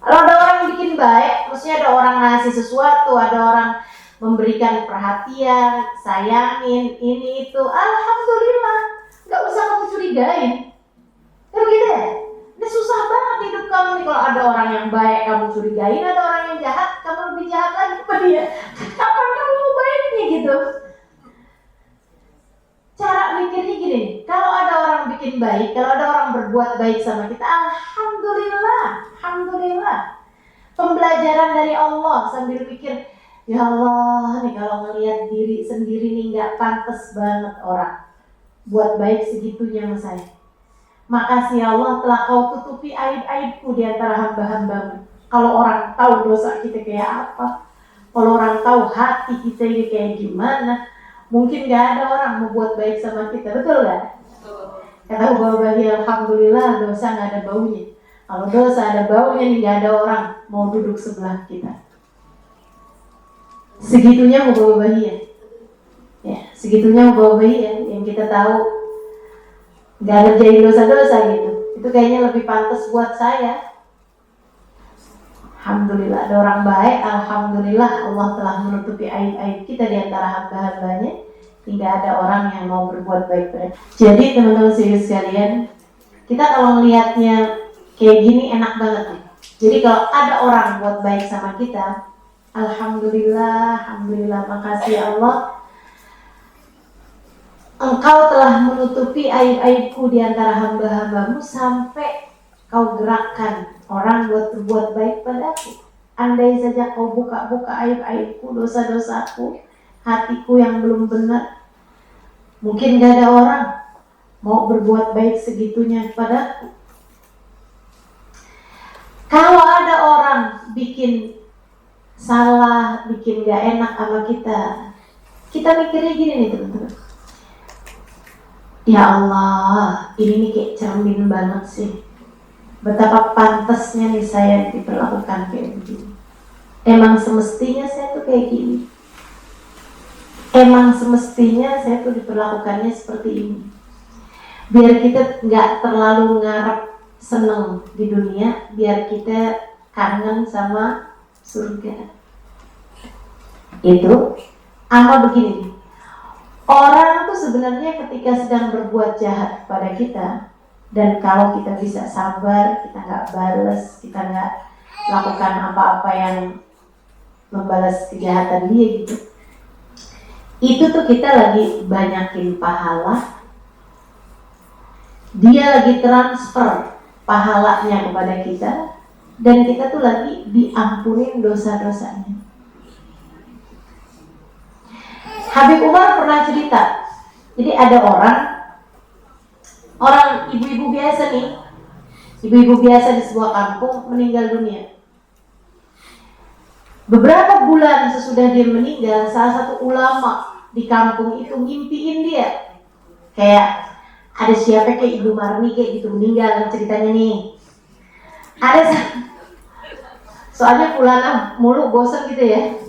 Kalau ada orang bikin baik, maksudnya ada orang ngasih sesuatu, ada orang memberikan perhatian, sayangin, ini itu, alhamdulillah, nggak usah kamu curigain. Kan gitu ya? Ini susah banget hidup kamu nih kalau ada orang yang baik kamu curigain, ada orang yang jahat kamu lebih jahat lagi kepada dia. Kapan kamu mau baiknya gitu? Cara mikirnya gini, kalau ada orang bikin baik, kalau ada orang berbuat baik sama kita, alhamdulillah, alhamdulillah. Pembelajaran dari Allah sambil mikir, ya Allah nih kalau ngelihat diri sendiri nih nggak pantas banget orang buat baik segitunya sama saya. Makasih ya Allah telah kau tutupi aib-aibku di antara hamba-hambamu. Kalau orang tahu dosa kita kayak apa, kalau orang tahu hati kita ini kayak gimana, mungkin gak ada orang mau buat baik sama kita, betul gak? Kata Bapak alhamdulillah dosa gak ada baunya. Kalau dosa ada baunya nih gak ada orang mau duduk sebelah kita. Segitunya mau bawa bahagia. Ya, segitunya mau bawa bahagia yang kita tahu gak ngerjain dosa-dosa gitu. Itu kayaknya lebih pantas buat saya. Alhamdulillah ada orang baik, alhamdulillah Allah telah menutupi aib-aib kita di antara hamba-hambanya, hingga ada orang yang mau berbuat baik pada. Jadi teman-teman sekalian, kita kalau melihatnya kayak gini enak banget nih. Jadi kalau ada orang buat baik sama kita, alhamdulillah, alhamdulillah, makasih ya Allah. Engkau telah menutupi aib-aibku di antara hamba-hambamu sampai kau gerakkan orang buat berbuat baik padaku. Andai saja kau buka-buka aib-aibku, dosa-dosaku, hatiku yang belum benar, mungkin gak ada orang mau berbuat baik segitunya padaku. Kalau ada orang bikin salah, bikin gak enak sama kita mikirnya gini nih teman-teman. Ya Allah, ini nih kayak cermin banget sih. Betapa pantasnya nih saya diperlakukan kayak begini. Emang semestinya saya tuh kayak gini. Emang semestinya saya tuh diperlakukannya seperti ini. Biar kita gak terlalu ngarep seneng di dunia, biar kita kangen sama surga. Itu sama begini. Orang tuh sebenarnya ketika sedang berbuat jahat pada kita, dan kalau kita bisa sabar, kita nggak balas, kita nggak lakukan apa-apa yang membalas kejahatan dia gitu, itu tuh kita lagi banyakin pahala, dia lagi transfer pahalanya kepada kita, dan kita tuh lagi diampunin dosa-dosanya. Habib Umar pernah cerita. Jadi ada orang ibu-ibu biasa nih, ibu-ibu biasa di sebuah kampung meninggal dunia. Beberapa bulan sesudah dia meninggal, salah satu ulama di kampung itu ngimpiin dia. Kayak ada siapa kayak Ibu Marni kayak gitu meninggal ceritanya nih. Soalnya fulana mulu bosan gitu ya.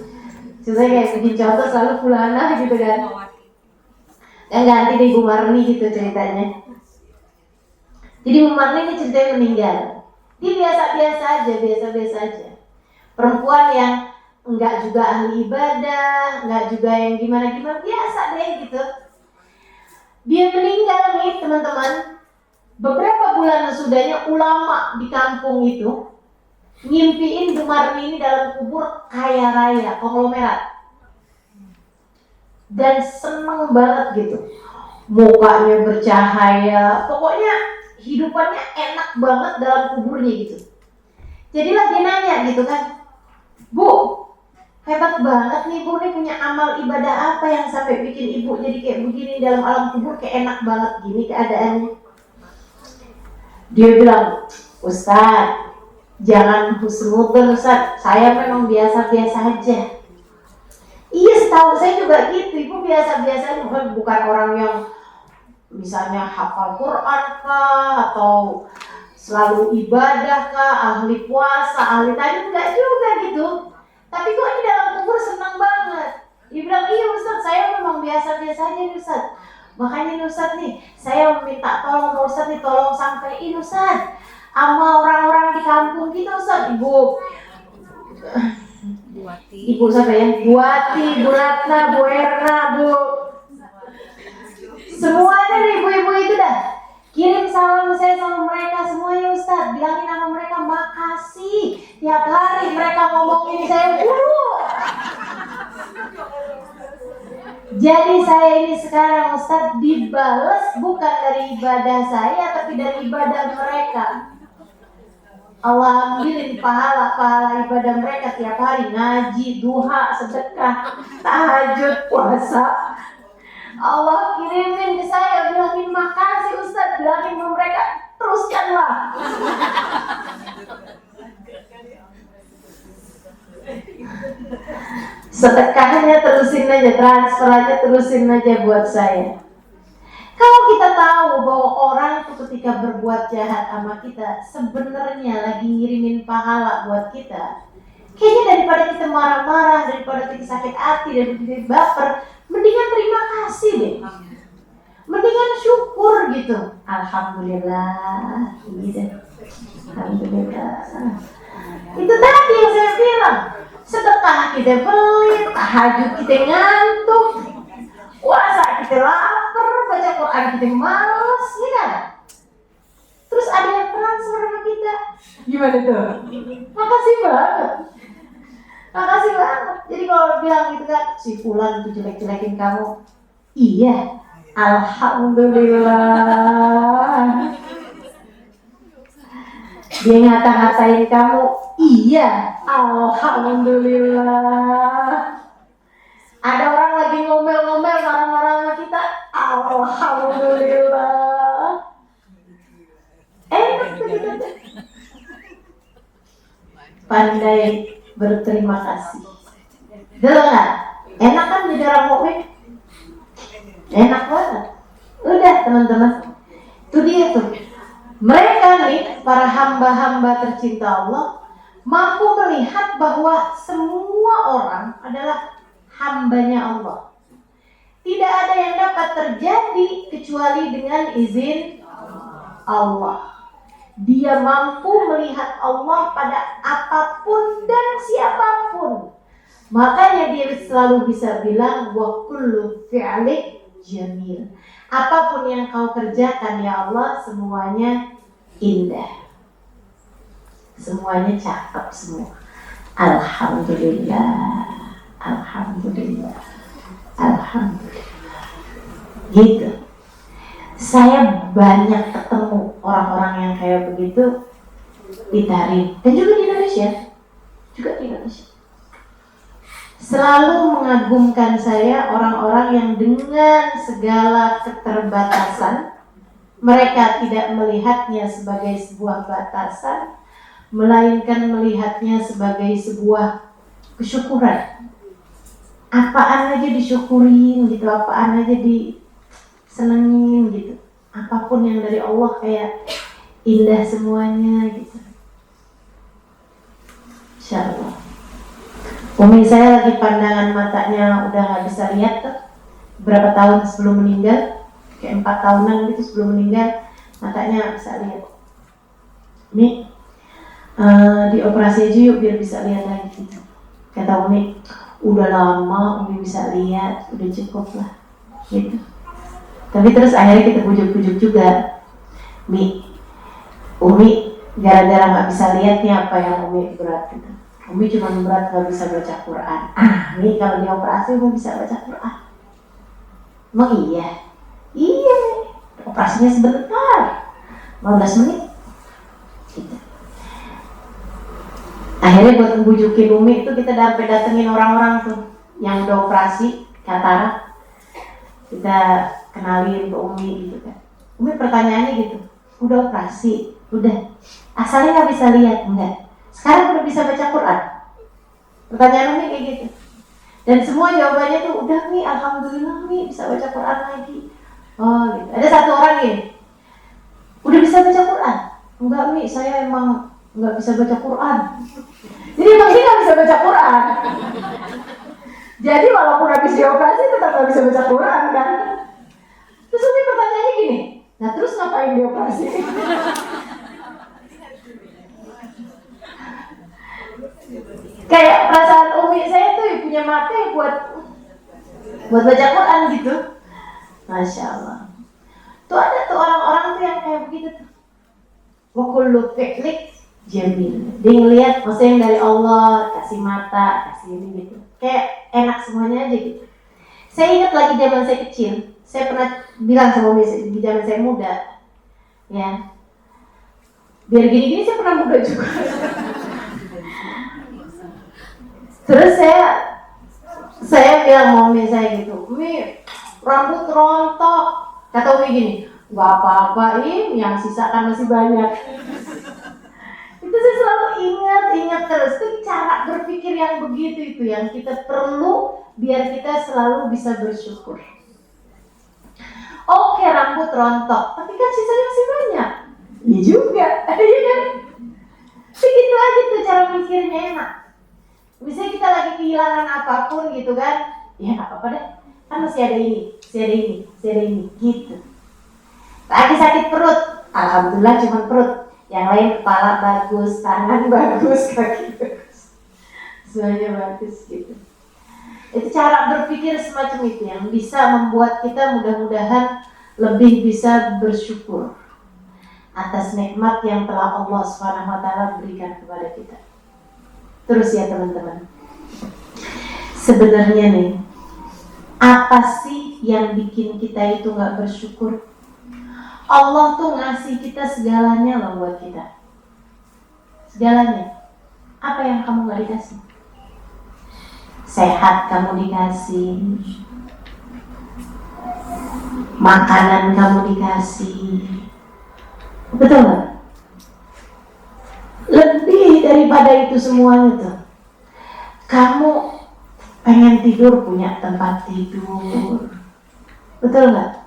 Saya kayak bikin contoh selalu fulana gitu kan. Yang ganti deh Ibu Marni gitu ceritanya. Jadi Ibu Marni ini ceritanya meninggal. Dia biasa-biasa aja. Perempuan yang enggak juga ahli ibadah, enggak juga yang gimana-gimana, biasa deh gitu. Dia meninggal nih teman-teman. Beberapa bulan sesudahnya ulama di kampung itu ngimpiin Bu Marni ini dalam kubur kaya raya, konglomerat. Dan seneng banget gitu. Mukanya bercahaya, pokoknya hidupannya enak banget dalam kuburnya gitu. Jadilah dia nanya gitu kan, Bu, hebat banget nih Bu, nih punya amal ibadah apa yang sampai bikin Ibu jadi kayak begini dalam alam kubur, kayak enak banget gini keadaannya. Dia bilang, Ustaz, jangan husnudzon Ustaz, saya memang biasa-biasa aja. Iya, setahu saya juga gitu, Ibu biasa-biasa, bukan orang yang misalnya hafal Quran kah, atau selalu ibadah kah, ahli puasa, ahli tadi, enggak juga gitu. Tapi kok ini dalam kubur senang banget. Dia bilang, iya Ustaz, saya memang biasa-biasa aja nih Ustaz. Makanya nih Ustaz nih, saya minta tolong Ustaz nih, tolong sampein Ustaz sama orang-orang di kampung kita Ustaz. Ibu siapa ya? Bu Ati, Bu Ratna, Bu Erna, Bu. Semuanya nih ibu-ibu itu dah. Kirim salam saya sama mereka semuanya Ustaz. Bilangin sama mereka makasih. Tiap hari mereka ngomongin saya dulu. Jadi saya ini sekarang Ustaz dibalas bukan dari ibadah saya, tapi dari ibadah mereka. Allah ambilin pahala ibadah mereka tiap hari, ngaji, duha, sedekah, tahajud, puasa. Allah kirimin ke saya, bilangin makasih Ustaz, bilangin ke mereka, teruskanlah. Sedekahnya terusin aja, transfer aja terusin aja buat saya. Kalau kita tahu bahwa orang itu ketika berbuat jahat sama kita sebenarnya lagi ngirimin pahala buat kita, kayaknya daripada kita marah-marah, daripada kita sakit hati, daripada kita baper, mendingan terima kasih deh. Mendingan syukur gitu. Alhamdulillah gitu. Alhamdulillah. Itu tadi yang saya bilang, sedekah kita pelit, tahajud kita ngantuk, puasa kita lapar, baca Quran kita malas, ya kan? Terus ada yang transfer sama kita, gimana tuh? Makasih banget. Makasih banget. Jadi kalau bilang gitu kan, si fulan itu jelek-jelekin kamu, iya, alhamdulillah. Dia ngata-ngatain kamu, iya, alhamdulillah. Ada orang lagi ngomel-ngomel, marah-marah sama kita, alhamdulillah. Enak begitu. Pandai berterima kasih. Betul nggak? Enak kan jadi orang mukmin? Enak banget. Udah teman-teman, itu dia tuh. Mereka nih, para hamba-hamba tercinta Allah, mampu melihat bahwa semua orang adalah hambanya Allah. Tidak ada yang dapat terjadi kecuali dengan izin Allah. Dia mampu melihat Allah pada apapun dan siapapun. Makanya dia selalu bisa bilang wa kullu fi'lik jamil. Apapun yang kau kerjakan ya Allah, semuanya indah. Semuanya cakep semua. Alhamdulillah. Alhamdulillah. Alhamdulillah. Gitu. Saya banyak ketemu orang-orang yang kayak begitu di Tarim dan juga di Indonesia. Selalu mengagumkan saya orang-orang yang dengan segala keterbatasan, mereka tidak melihatnya sebagai sebuah batasan, melainkan melihatnya sebagai sebuah kesyukuran. Apaan aja disyukurin gitu, apaan aja disenengin gitu. Apapun yang dari Allah kayak indah semuanya gitu. Insyaallah. Umi saya lagi pandangan matanya udah gak bisa lihat tuh. Berapa tahun sebelum meninggal, kayak 4 tahunan gitu sebelum meninggal, matanya bisa lihat. Umi, dioperasi aja yuk biar bisa lihat lagi gitu. Kata Umi, udah lama Umi bisa lihat, udah cukup lah gitu. Tapi terus akhirnya kita bujuk-bujuk juga. Umi gara-gara gak bisa lihat nih apa yang Umi berat gitu. Umi cuma berat gak bisa baca Quran. Nih kalau dioperasi Umi bisa baca Quran. Emang iya? Iya nih, operasinya sebentar, 15 menit gitu. Akhirnya buat ngebujukin Umi itu kita sampai datengin orang-orang tuh yang udah operasi katarak. Kita kenalin ke Umi gitu kan. Umi pertanyaannya gitu, udah operasi? Udah. Asalnya gak bisa lihat? Enggak. Sekarang udah bisa baca Quran? Pertanyaan Umi kayak gitu. Dan semua jawabannya tuh, udah Mi, alhamdulillah Mi, bisa baca Quran lagi. Oh gitu. Ada satu orang gini, udah bisa baca Quran? Enggak Mi, saya emang nggak bisa baca Quran. Jadi emang dia nggak bisa baca Quran. Jadi walaupun habis dioperasi tetap nggak bisa baca Quran kan. Terus Umi pertanyaannya gini, nah terus ngapain dioperasi? Kayak perasaan Umi saya tuh punya mata buat baca Quran gitu. Masya Allah. Tuh ada tuh orang-orang tuh yang kayak begitu tuh. Wa kullu fi'lik jamil. Dia ngeliat maksudnya yang dari Allah, kasih mata, kasih ini gitu. Kayak enak semuanya aja gitu. Saya ingat lagi zaman saya kecil, saya pernah bilang sama Umi di zaman saya muda, ya, biar gini-gini saya pernah muda juga. Terus saya bilang sama Umi saya gitu, Umi, rambut rontok. Kata Umi gini, nggak apa-apa, yang sisa kan masih banyak. Itu saya selalu ingat terus. Itu cara berpikir yang begitu itu yang kita perlu biar kita selalu bisa bersyukur. Oke, rambut rontok, tapi kan sisanya masih banyak. Iya juga, iya kan? Begitu aja tuh cara mikirnya enak. Misalnya kita lagi kehilangan apapun gitu kan, ya nggak apa-apa deh, kan masih ada ini, gitu. Lagi sakit perut, alhamdulillah cuma perut. Yang lain kepala bagus, tangan bagus, kaki bagus, semuanya bagus gitu. Itu cara berpikir semacam itu yang bisa membuat kita mudah-mudahan lebih bisa bersyukur atas nikmat yang telah Allah SWT berikan kepada kita. Terus ya teman-teman, sebenarnya nih, apa sih yang bikin kita itu gak bersyukur? Allah tuh ngasih kita segalanya loh buat kita. Segalanya. Apa yang kamu gak dikasih? Sehat kamu dikasih, makanan kamu dikasih, betul gak? Lebih daripada itu semuanya tuh, kamu pengen tidur punya tempat tidur, betul gak?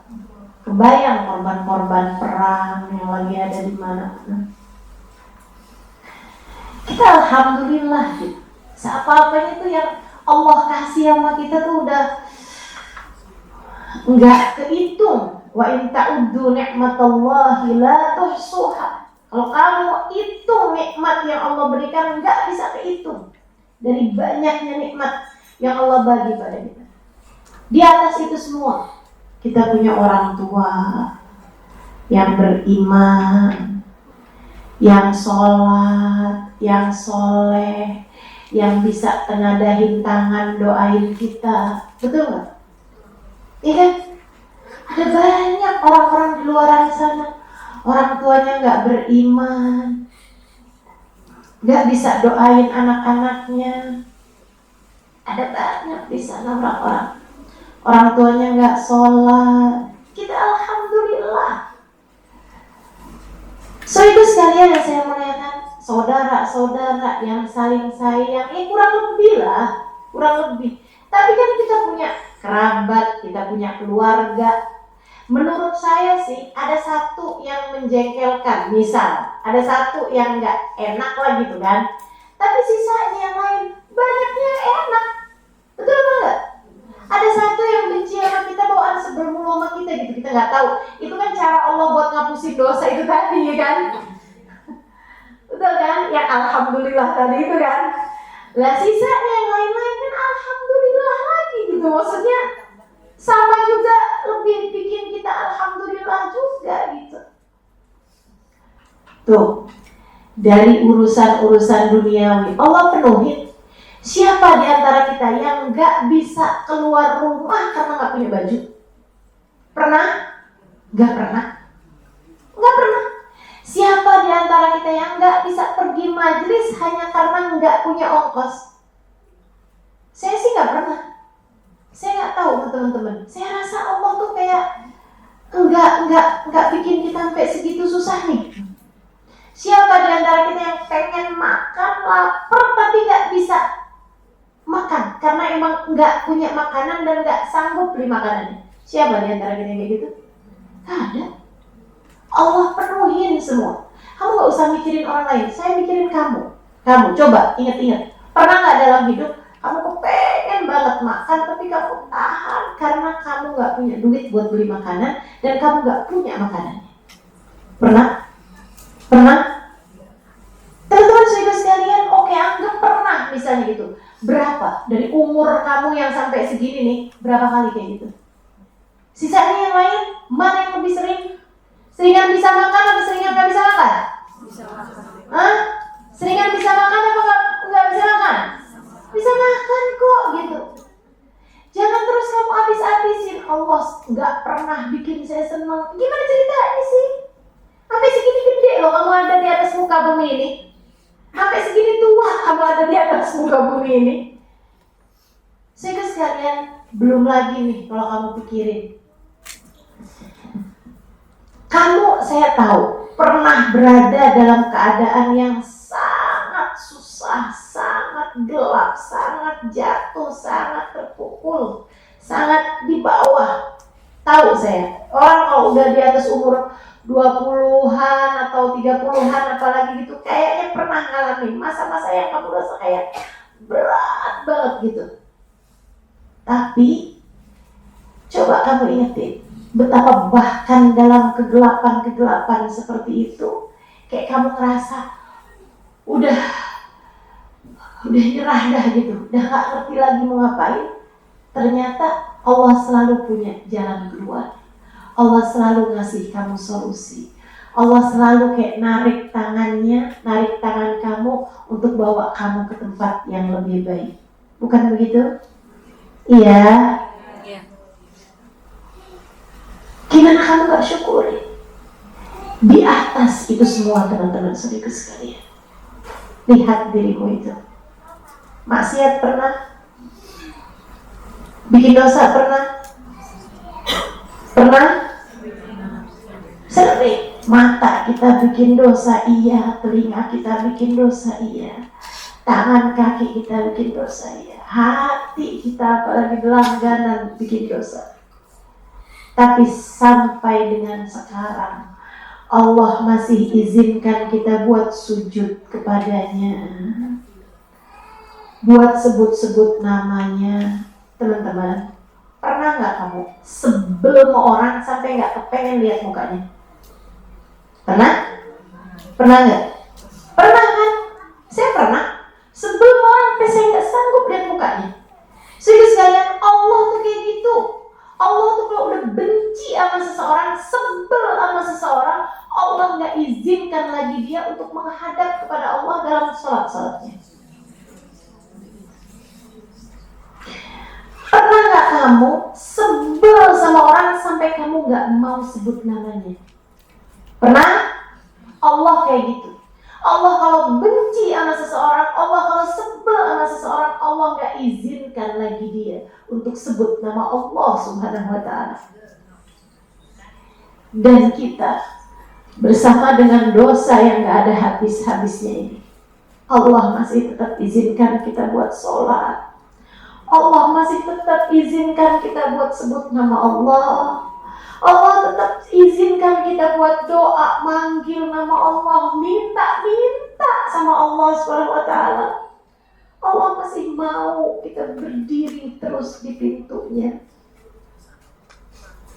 Kebayang korban-korban perang yang lagi ada di mana-mana. Kita alhamdulillah gitu. Seapa-apanya tuh yang Allah kasih sama kita tuh udah enggak kehitung. Wa in ta'uddu ni'matallahi la tuhsuha. Kalau kamu hitung nikmat yang Allah berikan enggak bisa kehitung. Dari banyaknya nikmat yang Allah bagi pada kita. Di atas itu semua kita punya orang tua yang beriman, yang sholat, yang soleh, yang bisa tenadahin tangan doain kita, betul nggak? Iya kan? Ada banyak orang-orang di luar sana, orang tuanya nggak beriman, nggak bisa doain anak-anaknya. Ada banyak di sana orang tuanya nggak sholat, kita alhamdulillah. So itu sekalian yang saya melihatkan, saudara-saudara yang saling sayang, kurang lebih lah, kurang lebih. Tapi kan kita punya kerabat, kita punya keluarga. Menurut saya sih ada satu yang menjengkelkan, misal ada satu yang nggak enak lah gitu kan. Tapi sisanya yang lain banyaknya enak, betul apa enggak? Ada satu yang benci sama kita, bawaan sebel mulu sama kita gitu, kita nggak tahu. Itu kan cara Allah buat ngapusin dosa itu tadi ya kan? Betul kan? Yang alhamdulillah tadi itu kan. Lah sisanya yang lain-lain kan alhamdulillah lagi gitu. Maksudnya sama juga lebih bikin kita alhamdulillah juga gitu. Tuh, dari urusan-urusan duniawi Allah penuhin. Siapa di antara kita yang nggak bisa keluar rumah karena nggak punya baju? Pernah? Nggak pernah. Nggak pernah. Siapa di antara kita yang nggak bisa pergi majelis hanya karena nggak punya ongkos? Saya sih nggak pernah. Saya nggak tahu teman-teman. Saya rasa Allah tuh kayak nggak bikin kita sampai segitu susah nih. Siapa di antara kita yang pengen makan, lapar tapi nggak bisa makan karena emang nggak punya makanan dan nggak sanggup beli makanannya? Siapa di antara kita yang kayak gitu? Nggak ada. Allah penuhin semua. Kamu nggak usah mikirin orang lain. Saya mikirin kamu. Kamu coba ingat-ingat. Pernah nggak dalam hidup kamu kepengen banget makan tapi kamu tahan karena kamu nggak punya duit buat beli makanan dan kamu nggak punya makanannya? Pernah? Pernah? Teman-teman saudara sekalian, oke, anggap pernah misalnya gitu. Berapa dari umur kamu yang sampai segini nih, berapa kali kayak gitu? Sisanya yang lain, mana yang lebih sering? Seringan bisa makan atau seringan nggak bisa makan? Bisa makan. Hah? Seringan bisa makan apa nggak bisa makan? Bisa makan kok gitu. Jangan terus kamu habis-habisin. Allah nggak pernah bikin saya senang. Gimana ceritanya sih? Sampai segini gede loh kamu ada di atas muka bumi ini. Sampai segini tua kamu ada di atas muka bumi ini. Sehingga sekalian, belum lagi nih kalau kamu pikirin. Kamu, saya tahu, pernah berada dalam keadaan yang sangat susah, sangat gelap, sangat jatuh, sangat terpukul, sangat di bawah. Tahu saya, orang kalau udah di atas umur 20-an atau 30-an apalagi gitu, kayaknya pernah ngalamin masa-masa yang kamu rasa kayak berat banget gitu. Tapi coba kamu ingetin betapa bahkan dalam kegelapan-kegelapan seperti itu, kayak kamu ngerasa udah nyerah dah gitu, udah gak ngerti lagi mau ngapain. Ternyata Allah selalu punya jalan keluar. Allah selalu ngasih kamu solusi. Allah selalu kayak narik tangan kamu untuk bawa kamu ke tempat yang lebih baik. Bukan begitu? Iya. Gimana kamu gak syukuri? Di atas itu semua teman-teman saudara sekalian, lihat dirimu itu. Maksiat pernah? Bikin dosa pernah? Pernah? Sering. Mata kita bikin dosa, iya. Telinga kita bikin dosa, iya. Tangan kaki kita bikin dosa, iya. Hati kita apalagi langganan bikin dosa. Tapi sampai dengan sekarang Allah masih izinkan kita buat sujud kepadanya, buat sebut-sebut namanya. Teman-teman, pernah gak kamu sebel sama orang sampai gak kepengen lihat mukanya? Pernah? Pernah gak? Pernah kan? Saya pernah sebel sama orang sampai saya gak sanggup lihat mukanya. Sehingga sekalian, Allah tuh kayak gitu. Allah tuh kalau udah benci sama seseorang, sebel sama seseorang, Allah gak izinkan lagi dia untuk menghadap kepada Allah dalam sholat-sholatnya. Pernah gak kamu sebel sama orang sampai kamu gak mau sebut namanya? Pernah? Allah kayak gitu. Allah kalau benci sama seseorang, Allah kalau sebel sama seseorang, Allah gak izinkan lagi dia untuk sebut nama Allah Subhanahu wa ta'ala. Dan kita bersama dengan dosa yang gak ada habis-habisnya ini, Allah masih tetap izinkan kita buat sholat. Allah masih tetap izinkan kita buat sebut nama Allah. Allah tetap izinkan kita buat doa, manggil nama Allah, minta sama Allah SWT. Allah masih mau kita berdiri terus di pintunya.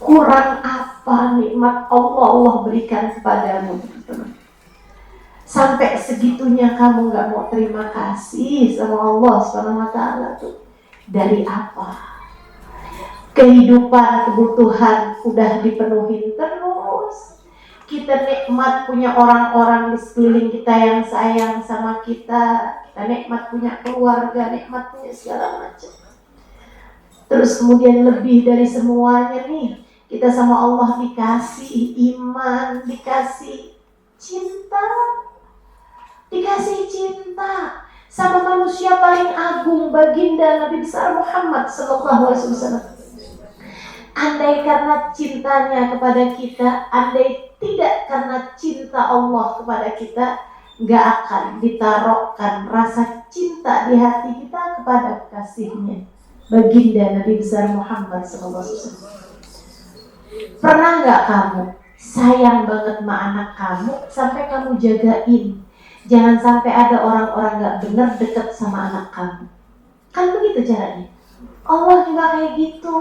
Kurang apa nikmat Allah berikan kepadamu, teman-teman? Sampai segitunya kamu gak mau terima kasih sama Allah SWT tuh. Dari apa? Kehidupan, kebutuhan udah dipenuhi terus. Kita nikmat punya orang-orang di sekeliling kita yang sayang sama kita. Kita nikmat punya keluarga, nikmat punya segala macam. Terus kemudian lebih dari semuanya nih, kita sama Allah dikasih iman, dikasih cinta. Dikasih cinta sama manusia paling agung, baginda Nabi besar Muhammad sallallahu alaihi wasallam. Andai karena cintanya kepada kita, andai tidak karena cinta Allah kepada kita, gak akan ditaruhkan rasa cinta di hati kita kepada kasihnya, baginda Nabi besar Muhammad sallallahu alaihi wasallam. Pernah gak kamu sayang banget sama anak kamu sampai kamu jagain? Jangan sampai ada orang-orang gak benar dekat sama anak kamu. Kan begitu caranya. Allah juga kayak gitu.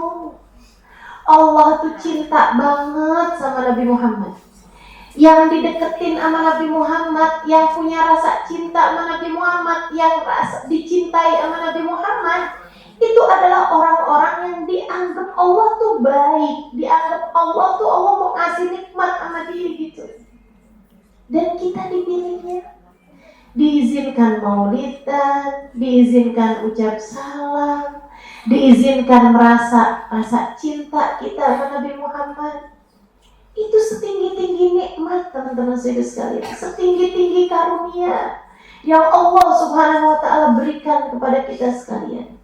Allah tuh cinta banget sama Nabi Muhammad. Yang dideketin sama Nabi Muhammad, yang punya rasa cinta sama Nabi Muhammad, yang rasa dicintai sama Nabi Muhammad, itu adalah orang-orang yang dianggap Allah tuh baik. Dianggap Allah tuh Allah mau ngasih nikmat sama dia gitu. Dan kita dipilihnya. Diizinkan maulidan, diizinkan ucap salam, diizinkan merasa rasa cinta kita kepada Nabi Muhammad. Itu setinggi-tinggi nikmat, teman-teman saudara sekalian, setinggi-tinggi karunia yang Allah Subhanahu wa ta'ala berikan kepada kita sekalian.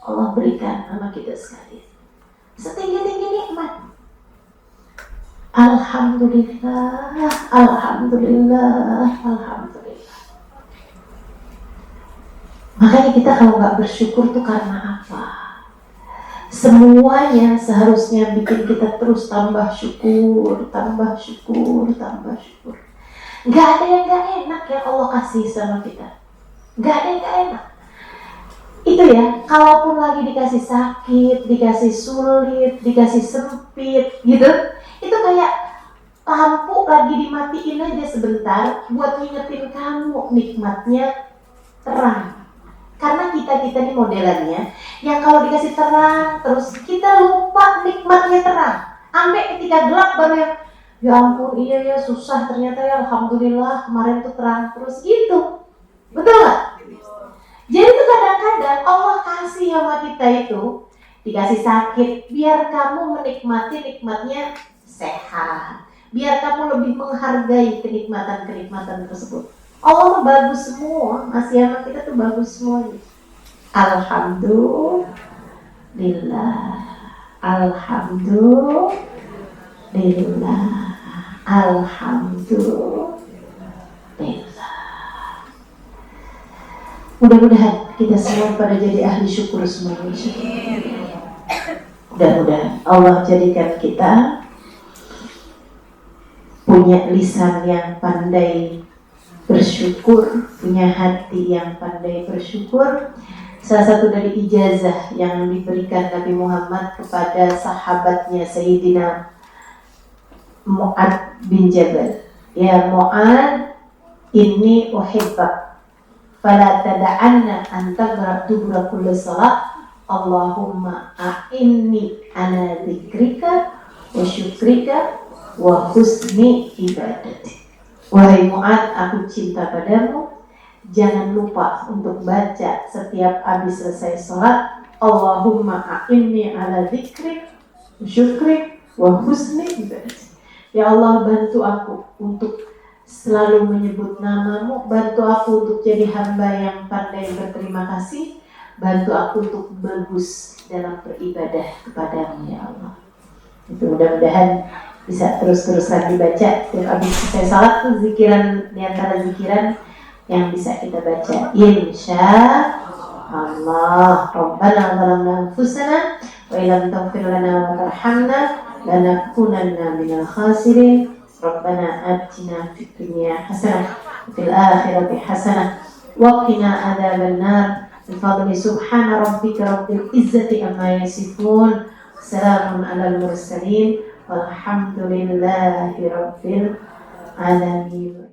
Allah berikan sama kita sekalian setinggi-tinggi nikmat. Alhamdulillah, alhamdulillah, alhamdulillah. Makanya kita kalau gak bersyukur tuh karena apa? Semuanya seharusnya bikin kita terus tambah syukur, tambah syukur, tambah syukur. Gak ada yang gak enak yang Allah kasih sama kita. Gak ada yang gak enak. Itu ya, kalaupun lagi dikasih sakit, dikasih sulit, dikasih sempit gitu, itu kayak lampu lagi dimatiin aja sebentar buat ngingetin kamu nikmatnya terang. Karena kita ini modelannya yang kalau dikasih terang terus kita lupa nikmatnya terang. Sampai ketika gelap baru yang ya ampun iya ya susah ternyata ya alhamdulillah kemarin tuh terang terus gitu. Betul gak? Jadi tuh kadang-kadang Allah kasih sama kita itu dikasih sakit biar kamu menikmati nikmatnya sehat, biar kamu lebih menghargai kenikmatan-kenikmatan tersebut. Allah bagus semua, masih sama kita tuh bagus semuanya. Alhamdulillah, alhamdulillah, alhamdulillah. Mudah-mudahan kita semua pada jadi ahli syukur semuanya. Mudah-mudahan Allah jadikan kita punya lisan yang pandai bersyukur, punya hati yang pandai bersyukur. Salah satu dari ijazah yang diberikan Nabi Muhammad kepada sahabatnya Sayyidina Mu'ad bin Jabal. Ya Mu'ad, inni uhibbak, fala tada'anna an taghra dubura kulli salat, Allahumma a'inni ala dzikrika wa syukrika wa husni ibadati. Wahai Mu'ad, aku cinta padamu. Jangan lupa untuk baca setiap habis selesai sholat, Allahumma a'inni ala dzikrik wa syukrik wa husni ibadati. Ya Allah, bantu aku untuk selalu menyebut namamu, bantu aku untuk jadi hamba yang pandai berterima kasih, bantu aku untuk bagus dalam beribadah kepadamu ya Allah. Itu mudah-mudahan bisa terus-terusan dibaca. Setiap habis selesai salat tuh zikiran, di antara zikiran yang bisa kita baca. Insya Allah. Rabbana zalamna anfusana wa illam taghfir lana wa tarhamna lanakunanna minal khasirin. Rabbana atina fid dunya hasanah wa fil akhirati hasanah wa qina adzabannar. Bi-fadli subhana rabbika rabbil izzati amma yasifun. Salamun alal mursalin walhamdulillahi rabbil alamin.